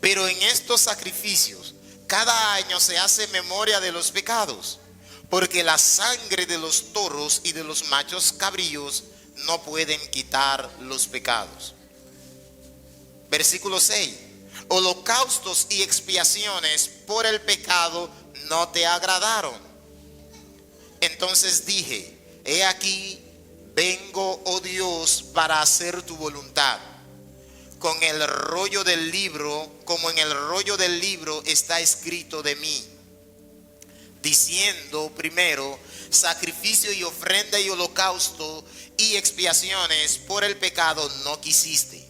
Speaker 1: Pero en estos sacrificios, cada año se hace memoria de los pecados, porque la sangre de los toros y de los machos cabríos no pueden quitar los pecados. Versículo 6. Holocaustos y expiaciones por el pecado no te agradaron. Entonces dije, he aquí, vengo, oh Dios, para hacer tu voluntad. Con el rollo del libro, como en el rollo del libro está escrito de mí, diciendo primero, sacrificio y ofrenda y holocausto y expiaciones por el pecado no quisiste,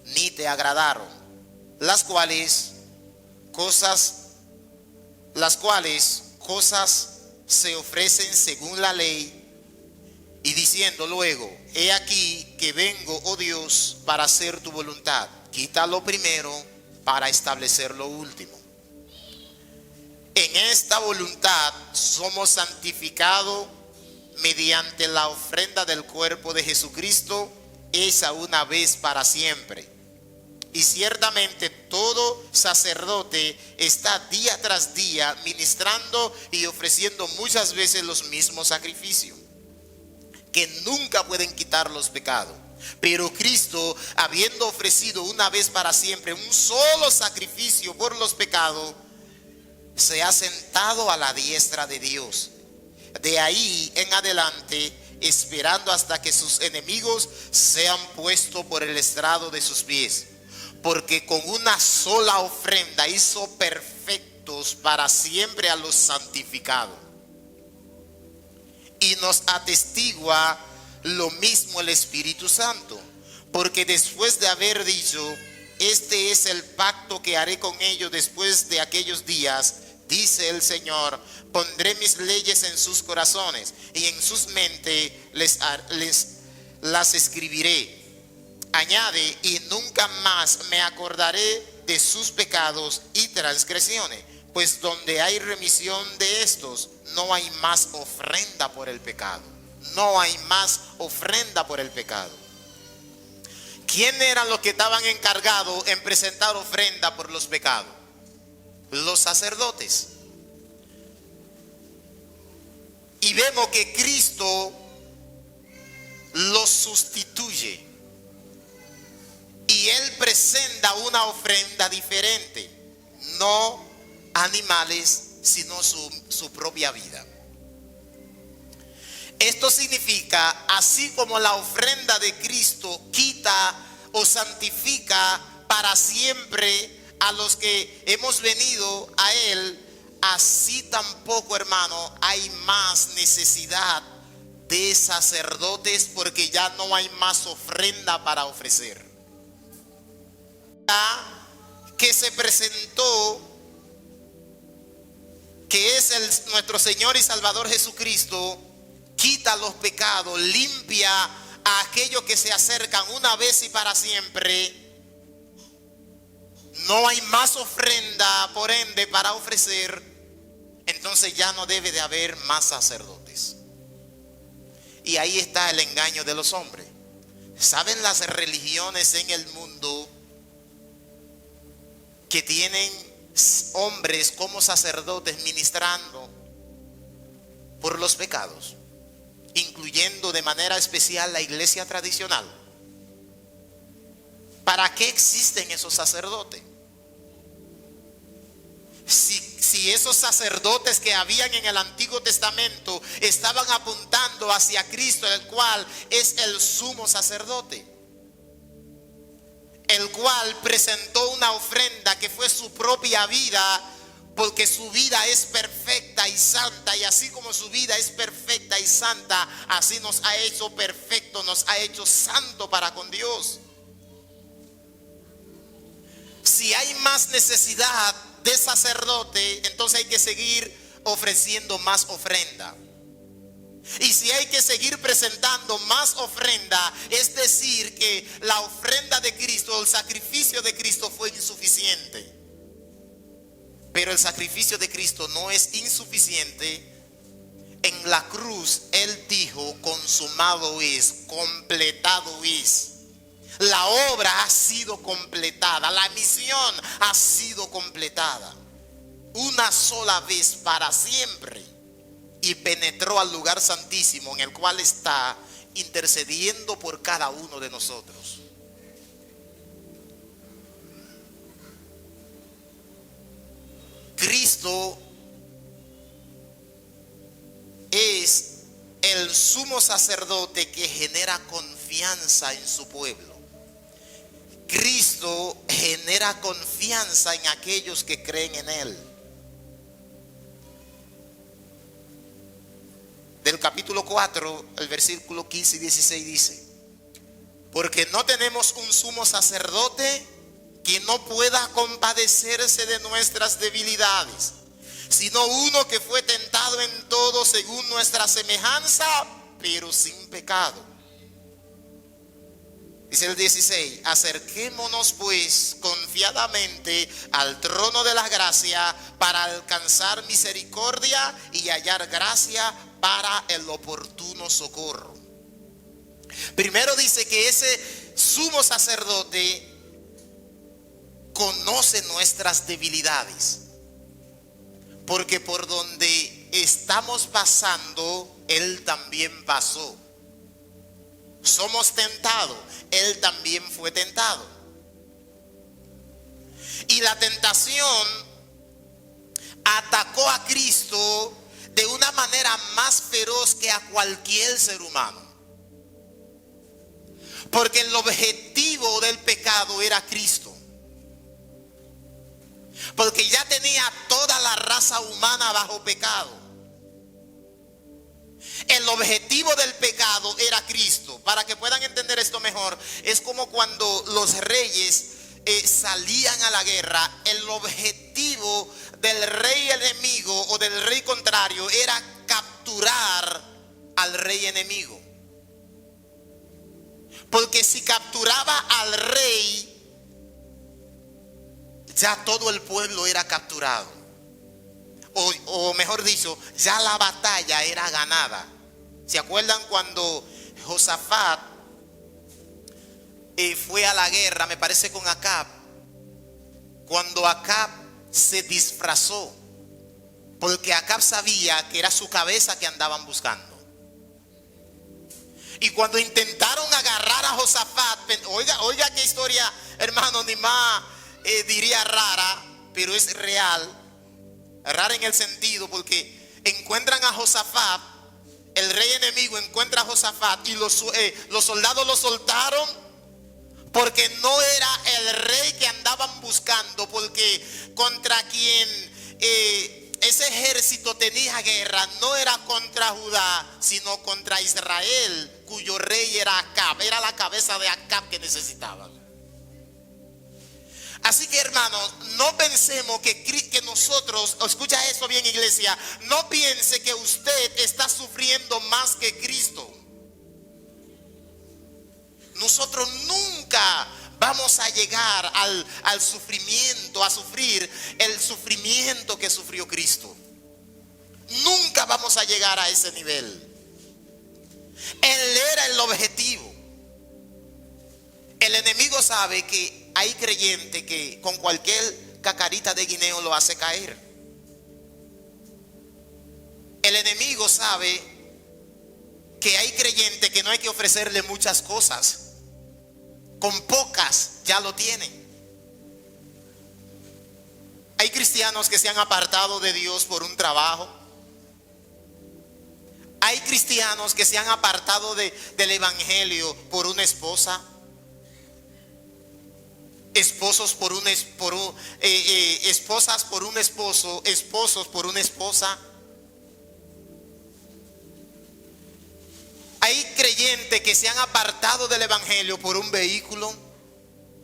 Speaker 1: ni te agradaron, las cuales cosas se ofrecen según la ley, y diciendo luego: he aquí que vengo, oh Dios, para hacer tu voluntad. Quita lo primero para establecer lo último. En esta voluntad somos santificados mediante la ofrenda del cuerpo de Jesucristo, hecha una vez para siempre. Y ciertamente todo sacerdote está día tras día ministrando y ofreciendo muchas veces los mismos sacrificios, que nunca pueden quitar los pecados. Pero Cristo, habiendo ofrecido una vez para siempre un solo sacrificio por los pecados, se ha sentado a la diestra de Dios. De ahí en adelante, esperando hasta que sus enemigos sean puestos por el estrado de sus pies. Porque con una sola ofrenda hizo perfectos para siempre a los santificados. Y nos atestigua lo mismo el Espíritu Santo, porque después de haber dicho: este es el pacto que haré con ellos después de aquellos días, dice el Señor, pondré mis leyes en sus corazones y en sus mentes las escribiré. Añade: y nunca más me acordaré de sus pecados y transgresiones, pues donde hay remisión de estos, no hay más ofrenda por el pecado. No hay más ofrenda por el pecado. ¿Quién eran los que estaban encargados en presentar ofrenda por los pecados? Los sacerdotes. Y vemos que Cristo los sustituye. Y Él presenta una ofrenda diferente. No animales, sino su propia vida. Esto significa, así como la ofrenda de Cristo quita o santifica para siempre a los que hemos venido a Él, así tampoco, hermano, hay más necesidad de sacerdotes, porque ya no hay más ofrenda para ofrecer. Que se presentó, que es nuestro Señor y Salvador Jesucristo, quita los pecados, limpia a aquellos que se acercan una vez y para siempre. No hay más ofrenda, por ende, para ofrecer. Entonces ya no debe de haber más sacerdotes. Y ahí está el engaño de los hombres. ¿Saben las religiones en el mundo que tienen hombres como sacerdotes ministrando por los pecados, incluyendo de manera especial la iglesia tradicional? ¿Para qué existen esos sacerdotes? Si esos sacerdotes que habían en el Antiguo Testamento estaban apuntando hacia Cristo, el cual es el sumo sacerdote, el cual presentó una ofrenda que fue su propia vida, porque su vida es perfecta y santa, y así como su vida es perfecta y santa, así nos ha hecho perfecto, nos ha hecho santo para con Dios. Si hay más necesidad de sacerdote, entonces hay que seguir ofreciendo más ofrenda. Y si hay que seguir presentando más ofrenda, es decir que la ofrenda de Cristo, el sacrificio de Cristo fue insuficiente. Pero el sacrificio de Cristo no es insuficiente. En la cruz Él dijo: consumado es, completado es. La obra ha sido completada, la misión ha sido completada. Una sola vez para siempre. Y penetró al lugar santísimo, en el cual está intercediendo por cada uno de nosotros. Cristo es el sumo sacerdote que genera confianza en su pueblo. Cristo genera confianza en aquellos que creen en Él. del capítulo 4, el versículo 15 y 16 dice: porque no tenemos un sumo sacerdote que no pueda compadecerse de nuestras debilidades, sino uno que fue tentado en todo según nuestra semejanza, pero sin pecado. Dice el 16: acerquémonos pues confiadamente al trono de la gracia para alcanzar misericordia y hallar gracia para el oportuno socorro. Primero dice que ese sumo sacerdote conoce nuestras debilidades, porque por donde estamos pasando, Él también pasó. Somos tentados, Él también fue tentado. Y la tentación atacó a Cristo de una manera más feroz que a cualquier ser humano. Porque el objetivo del pecado era Cristo. Porque ya tenía toda la raza humana bajo pecado. El objetivo del pecado era Cristo. Para que puedan entender esto mejor, es como cuando los reyes salían a la guerra. El objetivo del rey enemigo o del rey contrario era capturar al rey enemigo. Porque si capturaba al rey, ya todo el pueblo era capturado. O mejor dicho, ya la batalla era ganada. ¿Se acuerdan cuando Josafat fue a la guerra, me parece con Acab? Cuando Acab se disfrazó, porque Acab sabía que era su cabeza que andaban buscando. Y cuando intentaron agarrar a Josafat, oiga qué historia, hermano, ni más diría rara, pero es real. Rara en el sentido porque encuentran a Josafat, el rey enemigo encuentra a Josafat y los soldados lo soltaron porque no era el rey que andaban buscando, porque contra quien ese ejército tenía guerra no era contra Judá, sino contra Israel, cuyo rey era Acab. Era la cabeza de Acab que necesitaban. Así que, hermanos, no pensemos que nosotros, escucha eso bien, iglesia, no piense que usted está sufriendo más que Cristo. Nosotros nunca vamos a llegar al sufrimiento, a sufrir el sufrimiento que sufrió Cristo. Nunca vamos a llegar a ese nivel. Él era el objetivo. El enemigo sabe que hay creyente que con cualquier cacarita de guineo lo hace caer. El enemigo sabe que hay creyente que no hay que ofrecerle muchas cosas. Con pocas ya lo tienen. Hay cristianos que se han apartado de Dios por un trabajo. Hay cristianos que se han apartado del evangelio por una esposa. Esposas por un esposo, esposos por una esposa. Hay creyentes que se han apartado del evangelio por un vehículo,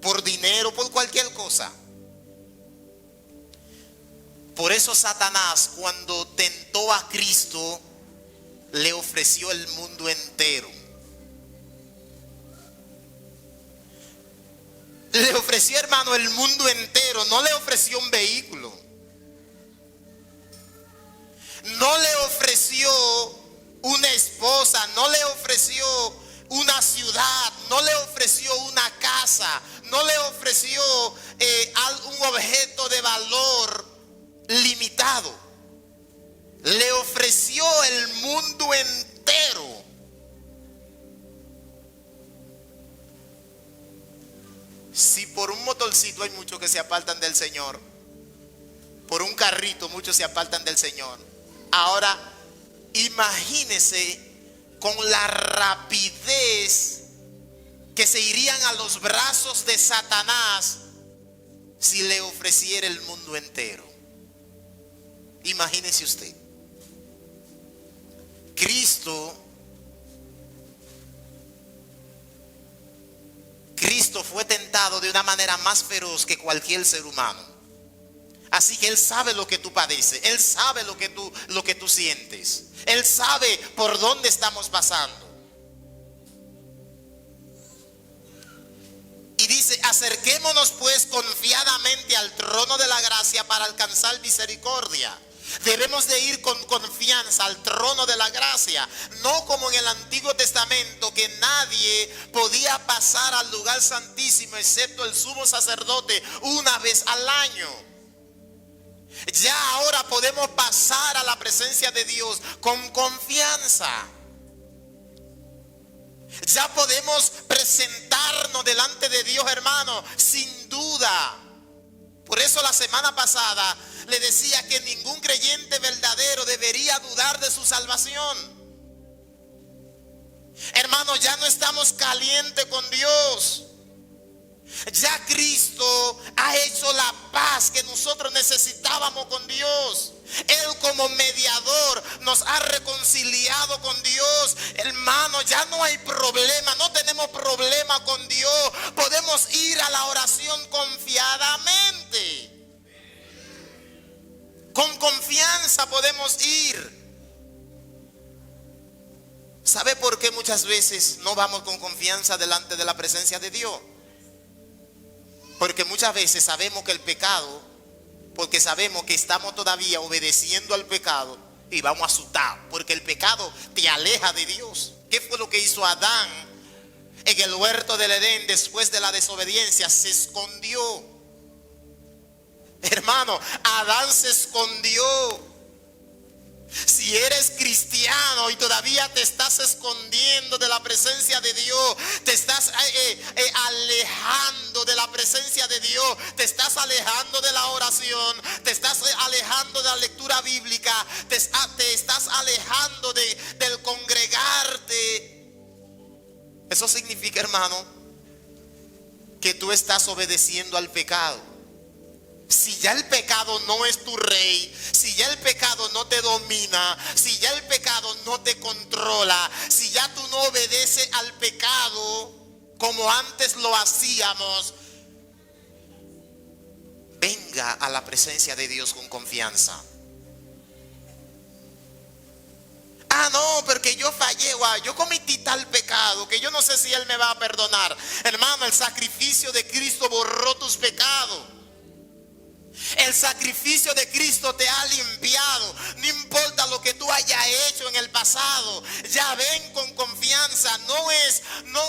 Speaker 1: por dinero, por cualquier cosa. Por eso Satanás, cuando tentó a Cristo, le ofreció el mundo entero. Le ofreció, hermano, el mundo entero. No le ofreció un vehículo. No le ofreció una esposa. No le ofreció una ciudad. No le ofreció una casa. No le ofreció un objeto de valor limitado. Le ofreció el mundo entero. Si por un motorcito hay muchos que se apartan del Señor, por un carrito muchos se apartan del Señor. Ahora imagínese con la rapidez que se irían a los brazos de Satanás si le ofreciera el mundo entero. Imagínese usted. Cristo fue tentado de una manera más feroz que cualquier ser humano. Así que Él sabe lo que tú padeces. Él sabe lo que tú sientes. Él sabe por dónde estamos pasando. Y dice: acerquémonos pues confiadamente al trono de la gracia para alcanzar misericordia. Debemos de ir con confianza al trono de la gracia, no como en el Antiguo Testamento, que nadie podía pasar al lugar santísimo excepto el sumo sacerdote una vez al año. Ya ahora podemos pasar a la presencia de Dios con confianza. Ya podemos presentarnos delante de Dios, hermano, sin duda. Por eso la semana pasada le decía que ningún creyente verdadero debería dudar de su salvación. Hermano, ya no estamos calientes con Dios. Ya Cristo ha hecho la paz que nosotros necesitábamos con Dios. Él como mediador nos ha reconciliado con Dios. Hermano, ya no hay problema, no tenemos problema con Dios. Podemos ir a la oración confiadamente. Con confianza podemos ir. ¿Sabe por qué muchas veces no vamos con confianza delante de la presencia de Dios? Porque muchas veces sabemos que el pecado, porque sabemos que estamos todavía obedeciendo al pecado y vamos asustados, porque el pecado te aleja de Dios. ¿Qué fue lo que hizo Adán en el huerto del Edén después de la desobediencia? Se escondió. Hermano, Adán se escondió. Si eres cristiano y todavía te estás escondiendo de la presencia de Dios, te estás alejando de la presencia de Dios, te estás alejando de la oración, te estás alejando de la lectura bíblica, te estás alejando del congregarte. Eso significa, hermano, que tú estás obedeciendo al pecado. Si ya el pecado no es tu rey, si ya el pecado no te domina, si ya el pecado no te controla, si ya tú no obedeces al pecado como antes lo hacíamos, venga a la presencia de Dios con confianza. Ah, no, porque yo fallé, yo cometí tal pecado que yo no sé si Él me va a perdonar. Hermano, el sacrificio de Cristo borró tus pecados. El sacrificio de Cristo te ha limpiado. No importa lo que tú hayas hecho en el pasado, ya ven con confianza. No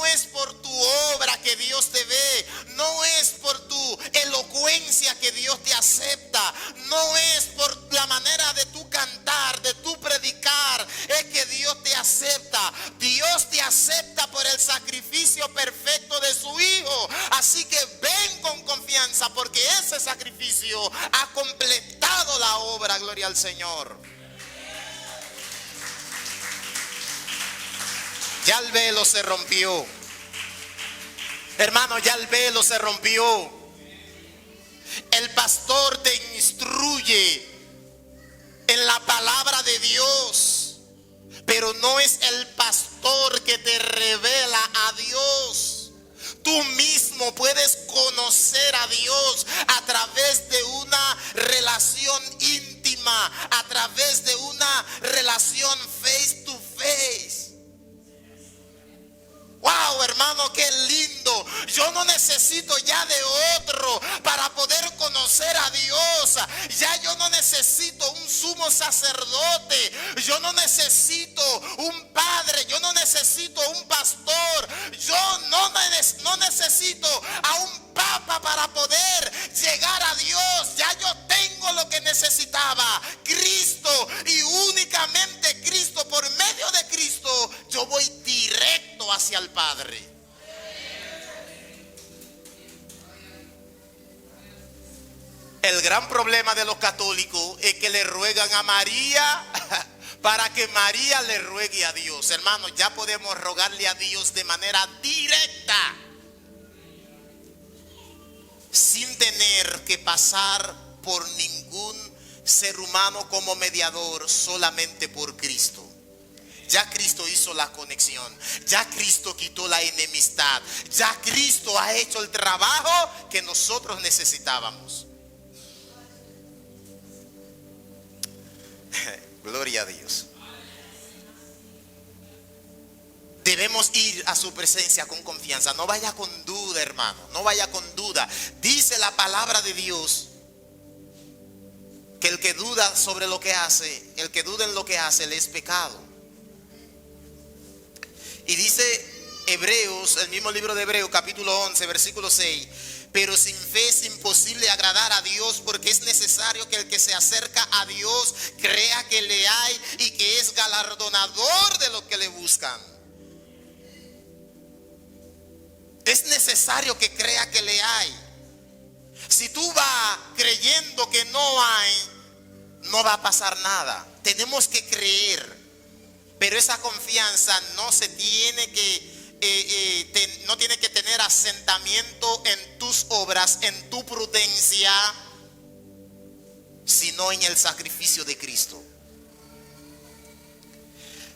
Speaker 1: es por tu obra que Dios te ve, no es por tu elocuencia que Dios te acepta, no es por la manera de tu cantar, de tu predicar, es que Dios te acepta. Dios te acepta por el sacrificio perfecto de su Hijo. Así que ven con confianza, porque ese sacrificio ha completado la obra. Gloria al Señor. Ya el velo se rompió. Hermano, ya el velo se rompió. El pastor te instruye en la palabra de Dios, pero no es el pastor que te revela a Dios. Tú mismo puedes conocer a Dios a través de una relación íntima, a través de una relación face to face. Wow, hermano, qué lindo. Yo no necesito ya de otro para poder conocer a Dios. Ya yo no necesito un sumo sacerdote. Yo no necesito un padre. Yo no necesito un pastor. Yo no necesito a un papa para poder llegar a Dios. Ya yo tengo lo que necesitaba: Cristo, y únicamente Cristo. Por medio de Cristo yo voy directo hacia el Padre. El gran problema de los católicos es que le ruegan a María para que María le ruegue a Dios. Hermano, ya podemos rogarle a Dios de manera directa, sin tener que pasar por ningún ser humano como mediador, solamente por Cristo. Ya Cristo hizo la conexión. Ya Cristo quitó la enemistad. Ya Cristo ha hecho el trabajo que nosotros necesitábamos. Gloria a Dios. Debemos ir a su presencia con confianza. No vaya con duda, hermano. No vaya con duda. Dice la palabra de Dios que el que duda sobre lo que hace, el que duda en lo que hace, le es pecado. Y dice Hebreos, el mismo libro de Hebreos, capítulo 11, versículo 6. Pero sin fe es imposible agradar a Dios, porque es necesario que el que se acerca a Dios crea que le hay y que es galardonador de los que le buscan. Es necesario que crea que le hay. Si tú vas creyendo que no hay, no va a pasar nada. Tenemos que creer. Pero esa confianza no se tiene que no tiene que tener asentamiento en tus obras, en tu prudencia, sino en el sacrificio de Cristo.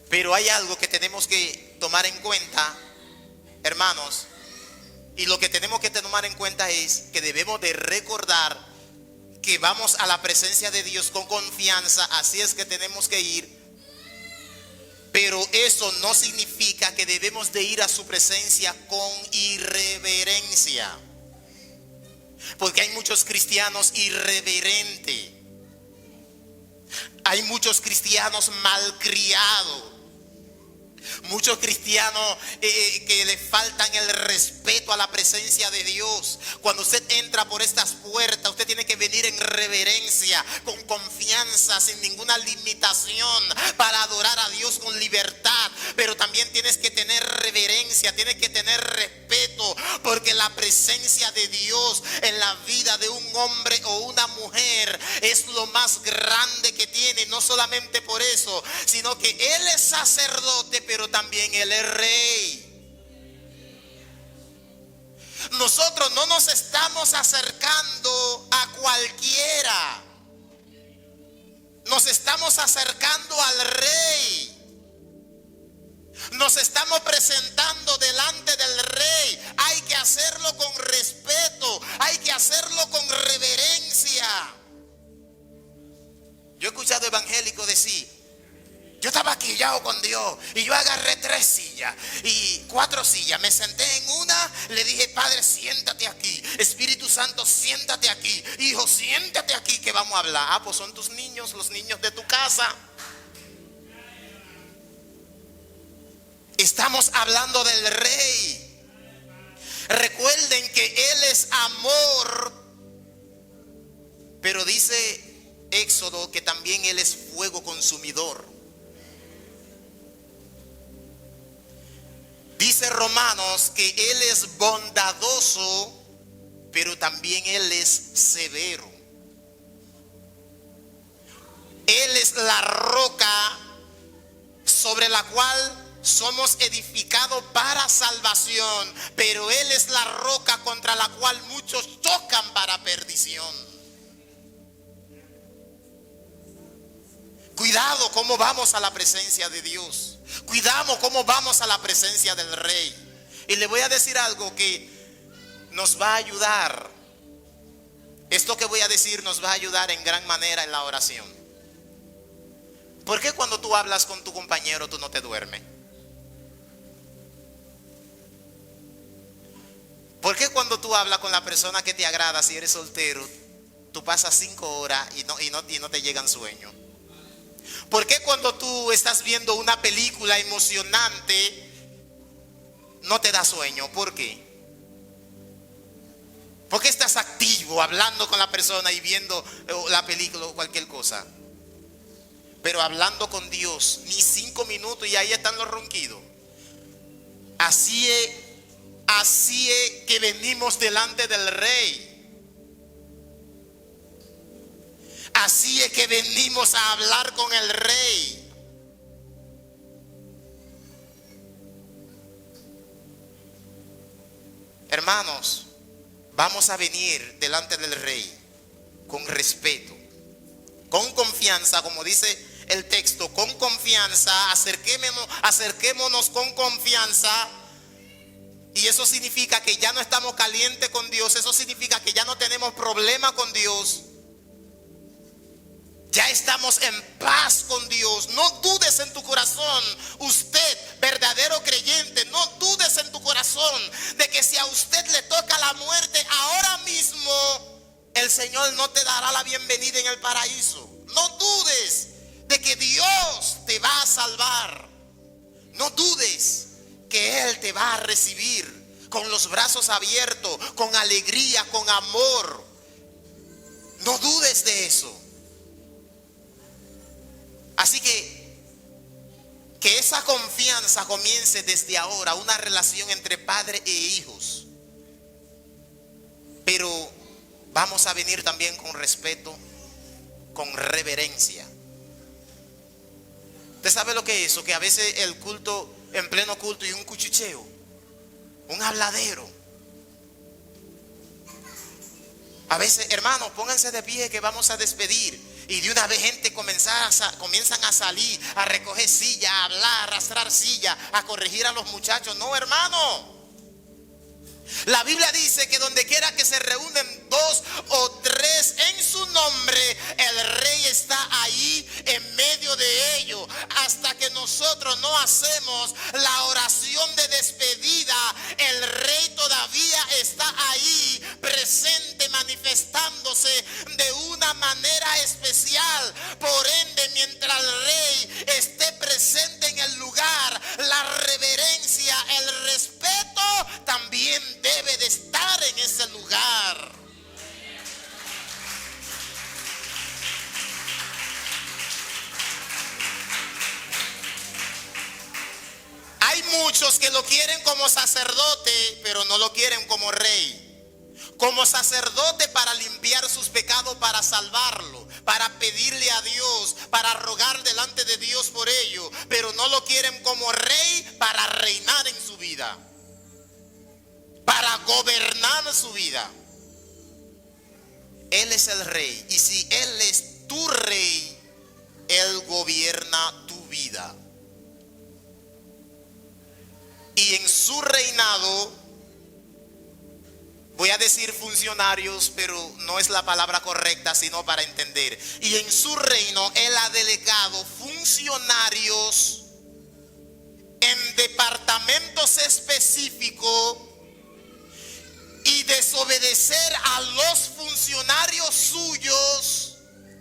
Speaker 1: Pero hay algo que tenemos que tomar en cuenta, hermanos. Y lo que tenemos que tomar en cuenta es que debemos de recordar que vamos a la presencia de Dios con confianza. Así es que tenemos que ir. Pero eso no significa que debemos de ir a su presencia con irreverencia. Porque hay muchos cristianos irreverentes. Hay muchos cristianos malcriados. Muchos cristianos que le faltan el respeto a la presencia de Dios. Cuando usted entra por estas puertas, usted tiene que venir en reverencia, con confianza, sin ninguna limitación, para adorar a Dios con libertad. Pero también tienes que tener reverencia, tienes que tener respeto, porque la presencia de Dios en la vida de un hombre o una mujer es lo más grande que tiene. No solamente por eso, sino que Él es sacerdote, pero también Él es rey. Nosotros no nos estamos acercando a cualquiera. Nos estamos acercando al rey. Nos estamos presentando delante del rey. Hay que hacerlo con respeto. Hay que hacerlo con reverencia. Yo he escuchado evangélicos decir: yo estaba quillado con Dios y yo agarré 3 sillas y 4 sillas. Me senté en una, le dije: Padre, siéntate aquí. Espíritu Santo, siéntate aquí. Hijo, siéntate aquí que vamos a hablar. Ah, pues son tus niños, los niños de tu casa. Estamos hablando del rey. Recuerden que Él es amor. Pero dice Éxodo que también Él es fuego consumidor. Dice Romanos que Él es bondadoso, pero también Él es severo. Él es la roca sobre la cual somos edificados para salvación, pero Él es la roca contra la cual muchos chocan para perdición. Cuidado cómo vamos a la presencia de Dios. Cuidado cómo vamos a la presencia del rey. Y le voy a decir algo que nos va a ayudar. Esto que voy a decir nos va a ayudar en gran manera en la oración. ¿Por qué cuando tú hablas con tu compañero tú no te duermes? ¿Por qué cuando tú hablas con la persona que te agrada, si eres soltero, tú pasas 5 horas y no te llegan sueños? ¿Por qué cuando tú estás viendo una película emocionante no te da sueño? ¿Por qué? ¿Por qué estás activo hablando con la persona y viendo la película o cualquier cosa? Pero hablando con Dios, ni 5 minutos y ahí están los ronquidos. Así es que venimos delante del rey. Así es que venimos a hablar con el rey. Hermanos, vamos a venir delante del rey con respeto, con confianza, como dice el texto con confianza, acerquémonos con confianza. Y eso significa que ya no estamos calientes con Dios. Eso significa que ya no tenemos problema con Dios. Ya estamos en paz con Dios. No dudes en tu corazón, usted, verdadero creyente, no dudes en tu corazón de que si a usted le toca la muerte ahora mismo, el Señor no te dará la bienvenida en el paraíso. No dudes de que Dios te va a salvar. No dudes que Él te va a recibir con los brazos abiertos, con alegría, con amor. No dudes de eso. Así que esa confianza comience desde ahora, una relación entre padre e hijos. Pero vamos a venir también con respeto, con reverencia. ¿Usted sabe lo que es eso? Que a veces el culto, en pleno culto, y un cuchicheo, un habladero. A veces, hermanos, pónganse de pie que vamos a despedir. Y de una vez gente comienzan a salir, a recoger silla, a hablar, a arrastrar silla, a corregir a los muchachos. No, hermano. La Biblia dice que donde quiera que se reúnen 2 o 3 en su nombre, el Rey está ahí en medio de ellos. Hasta que nosotros no hacemos la oración de despedida, el Rey todavía está ahí presente, manifestándose de una manera especial. Por ende, mientras el Rey esté presente en el lugar, la reverencia, el respeto también debe de estar en ese lugar. Hay muchos que lo quieren como sacerdote, pero no lo quieren como rey. Como sacerdote para limpiar sus pecados, para salvarlo, para pedirle a Dios, para rogar delante de Dios por ello, pero no lo quieren como rey para reinar en su vida, para gobernar su vida. Él es el rey, y si Él es tu rey, Él gobierna tu vida. Y en su reinado, voy a decir funcionarios, pero no es la palabra correcta, sino para entender. Y en su reino Él ha delegado funcionarios en departamentos específicos. Y desobedecer a los funcionarios suyos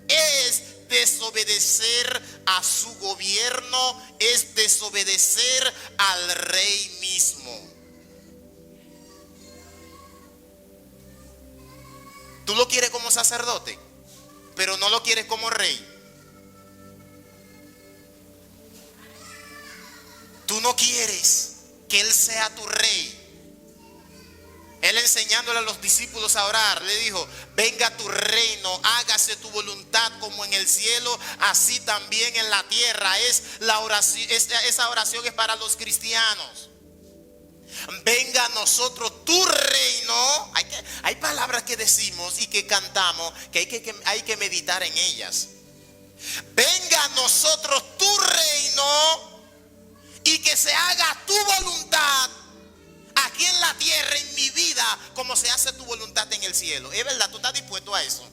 Speaker 1: es desobedecer a su gobierno, es desobedecer al rey mismo. Tú lo quieres como sacerdote, pero no lo quieres como rey. Tú no quieres que Él sea tu rey. Él, enseñándole a los discípulos a orar, le dijo: venga tu reino, hágase tu voluntad como en el cielo, así también en la tierra. Es la oración, esa oración es para los cristianos. Venga a nosotros tu reino. Hay palabras que decimos y que cantamos que hay que meditar en ellas. Venga a nosotros tu reino y que se haga tu voluntad aquí en la tierra, en mi vida, como se hace tu voluntad en el cielo. Es verdad, tú estás dispuesto a eso.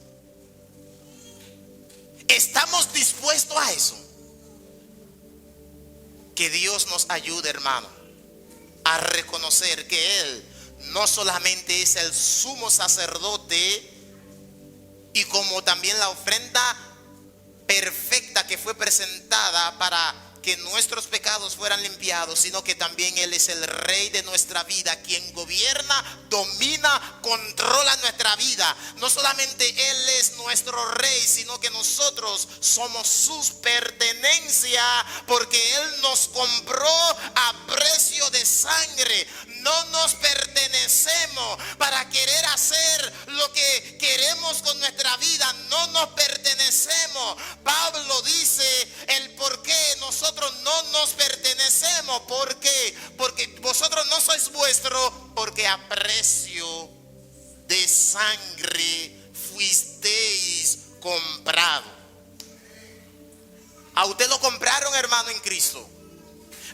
Speaker 1: Estamos dispuestos a eso. Que Dios nos ayude, hermano, a reconocer que Él no solamente es el sumo sacerdote, y como también la ofrenda perfecta que fue presentada para que nuestros pecados fueran limpiados, sino que también Él es el rey de nuestra vida, quien gobierna, domina, controla nuestra vida. No solamente Él es nuestro rey, sino que nosotros somos sus pertenencias, porque Él nos compró a precio de sangre. No nos pertenecemos para querer hacer lo que queremos con nuestra vida. No nos pertenecemos. Pablo dice el por qué nosotros no nos pertenecemos. ¿Por qué? Porque vosotros no sois vuestros, porque a precio de sangre fuisteis comprados. A usted lo compraron, hermano, en Cristo.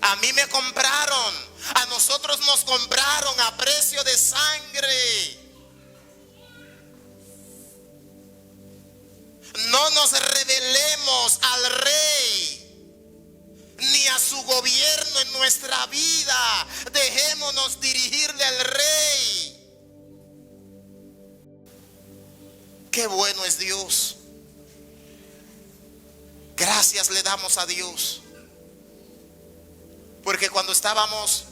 Speaker 1: A mí me compraron. A nosotros nos compraron a precio de sangre. No nos rebelemos al Rey ni a su gobierno en nuestra vida. Dejémonos dirigirle al Rey. Qué bueno es Dios. Gracias le damos a Dios. Porque cuando estábamos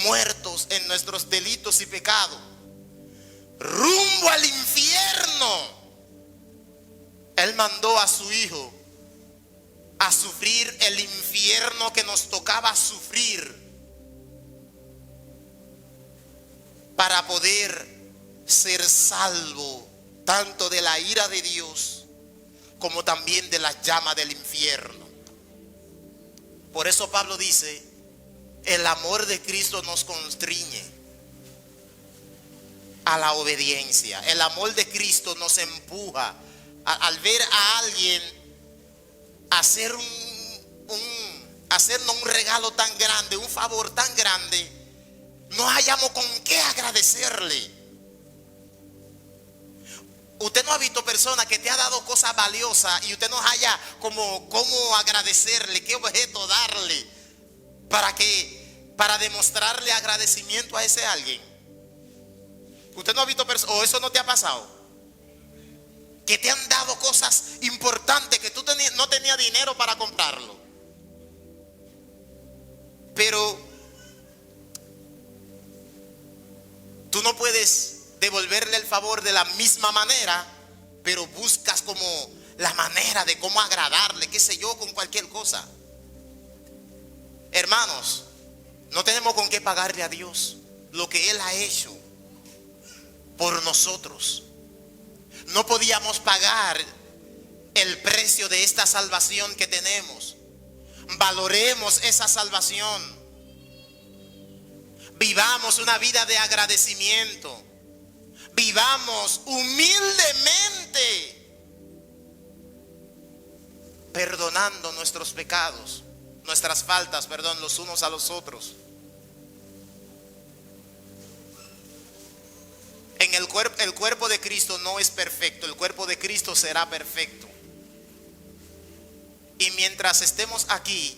Speaker 1: muertos en nuestros delitos y pecados, rumbo al infierno, Él mandó a su Hijo a sufrir el infierno que nos tocaba sufrir para poder ser salvo tanto de la ira de Dios como también de la llama del infierno. Por eso Pablo dice: el amor de Cristo nos constriñe a la obediencia. El amor de Cristo nos empuja al ver a alguien hacernos un regalo tan grande, un favor tan grande, no hayamos con qué agradecerle. Usted no ha visto personas que te ha dado cosas valiosas y usted no haya cómo agradecerle, qué objeto darle para demostrarle agradecimiento a ese alguien. Usted no ha visto personas, o eso no te ha pasado, que te han dado cosas importantes que tú no tenías dinero para comprarlo, pero tú no puedes devolverle el favor de la misma manera, pero buscas como la manera de cómo agradarle, qué sé yo, con cualquier cosa. Hermanos, no tenemos con qué pagarle a Dios lo que Él ha hecho por nosotros. No podíamos pagar el precio de esta salvación que tenemos. Valoremos esa salvación. Vivamos una vida de agradecimiento. Vivamos humildemente, perdonando nuestros pecados, nuestras faltas, perdón, los unos a los otros. El cuerpo de Cristo no es perfecto. El cuerpo de Cristo será perfecto. Y mientras estemos aquí,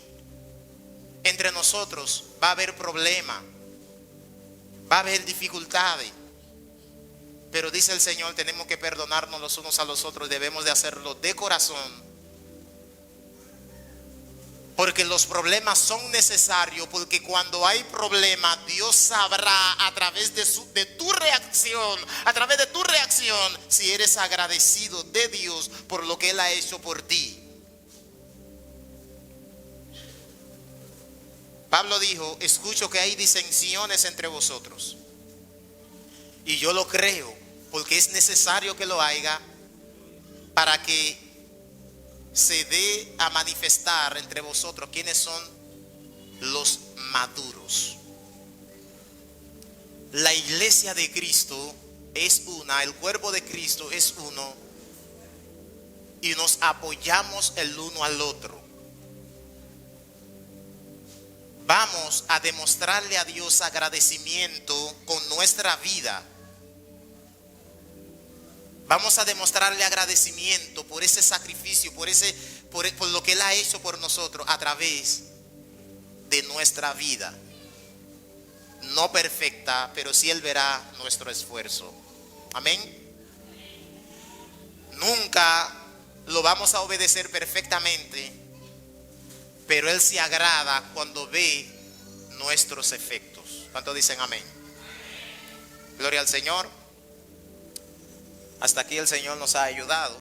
Speaker 1: entre nosotros va a haber problemas, va a haber dificultades. Pero dice el Señor, tenemos que perdonarnos los unos a los otros. Debemos de hacerlo de corazón. Porque los problemas son necesarios. Porque cuando hay problemas, Dios sabrá a través de tu reacción, si eres agradecido de Dios por lo que Él ha hecho por ti. Pablo dijo: escucho que hay disensiones entre vosotros. Y yo lo creo, porque es necesario que lo haya para que se dé a manifestar entre vosotros quiénes son los maduros. La iglesia de Cristo es una, el cuerpo de Cristo es uno, y nos apoyamos el uno al otro. Vamos a demostrarle a Dios agradecimiento con nuestra vida. Vamos a demostrarle agradecimiento por ese sacrificio, por lo que Él ha hecho por nosotros a través de nuestra vida. No perfecta, pero sí Él verá nuestro esfuerzo. Amén. Nunca lo vamos a obedecer perfectamente, pero Él se agrada cuando ve nuestros efectos. ¿Cuántos dicen amén? Gloria al Señor. Hasta aquí el Señor nos ha ayudado.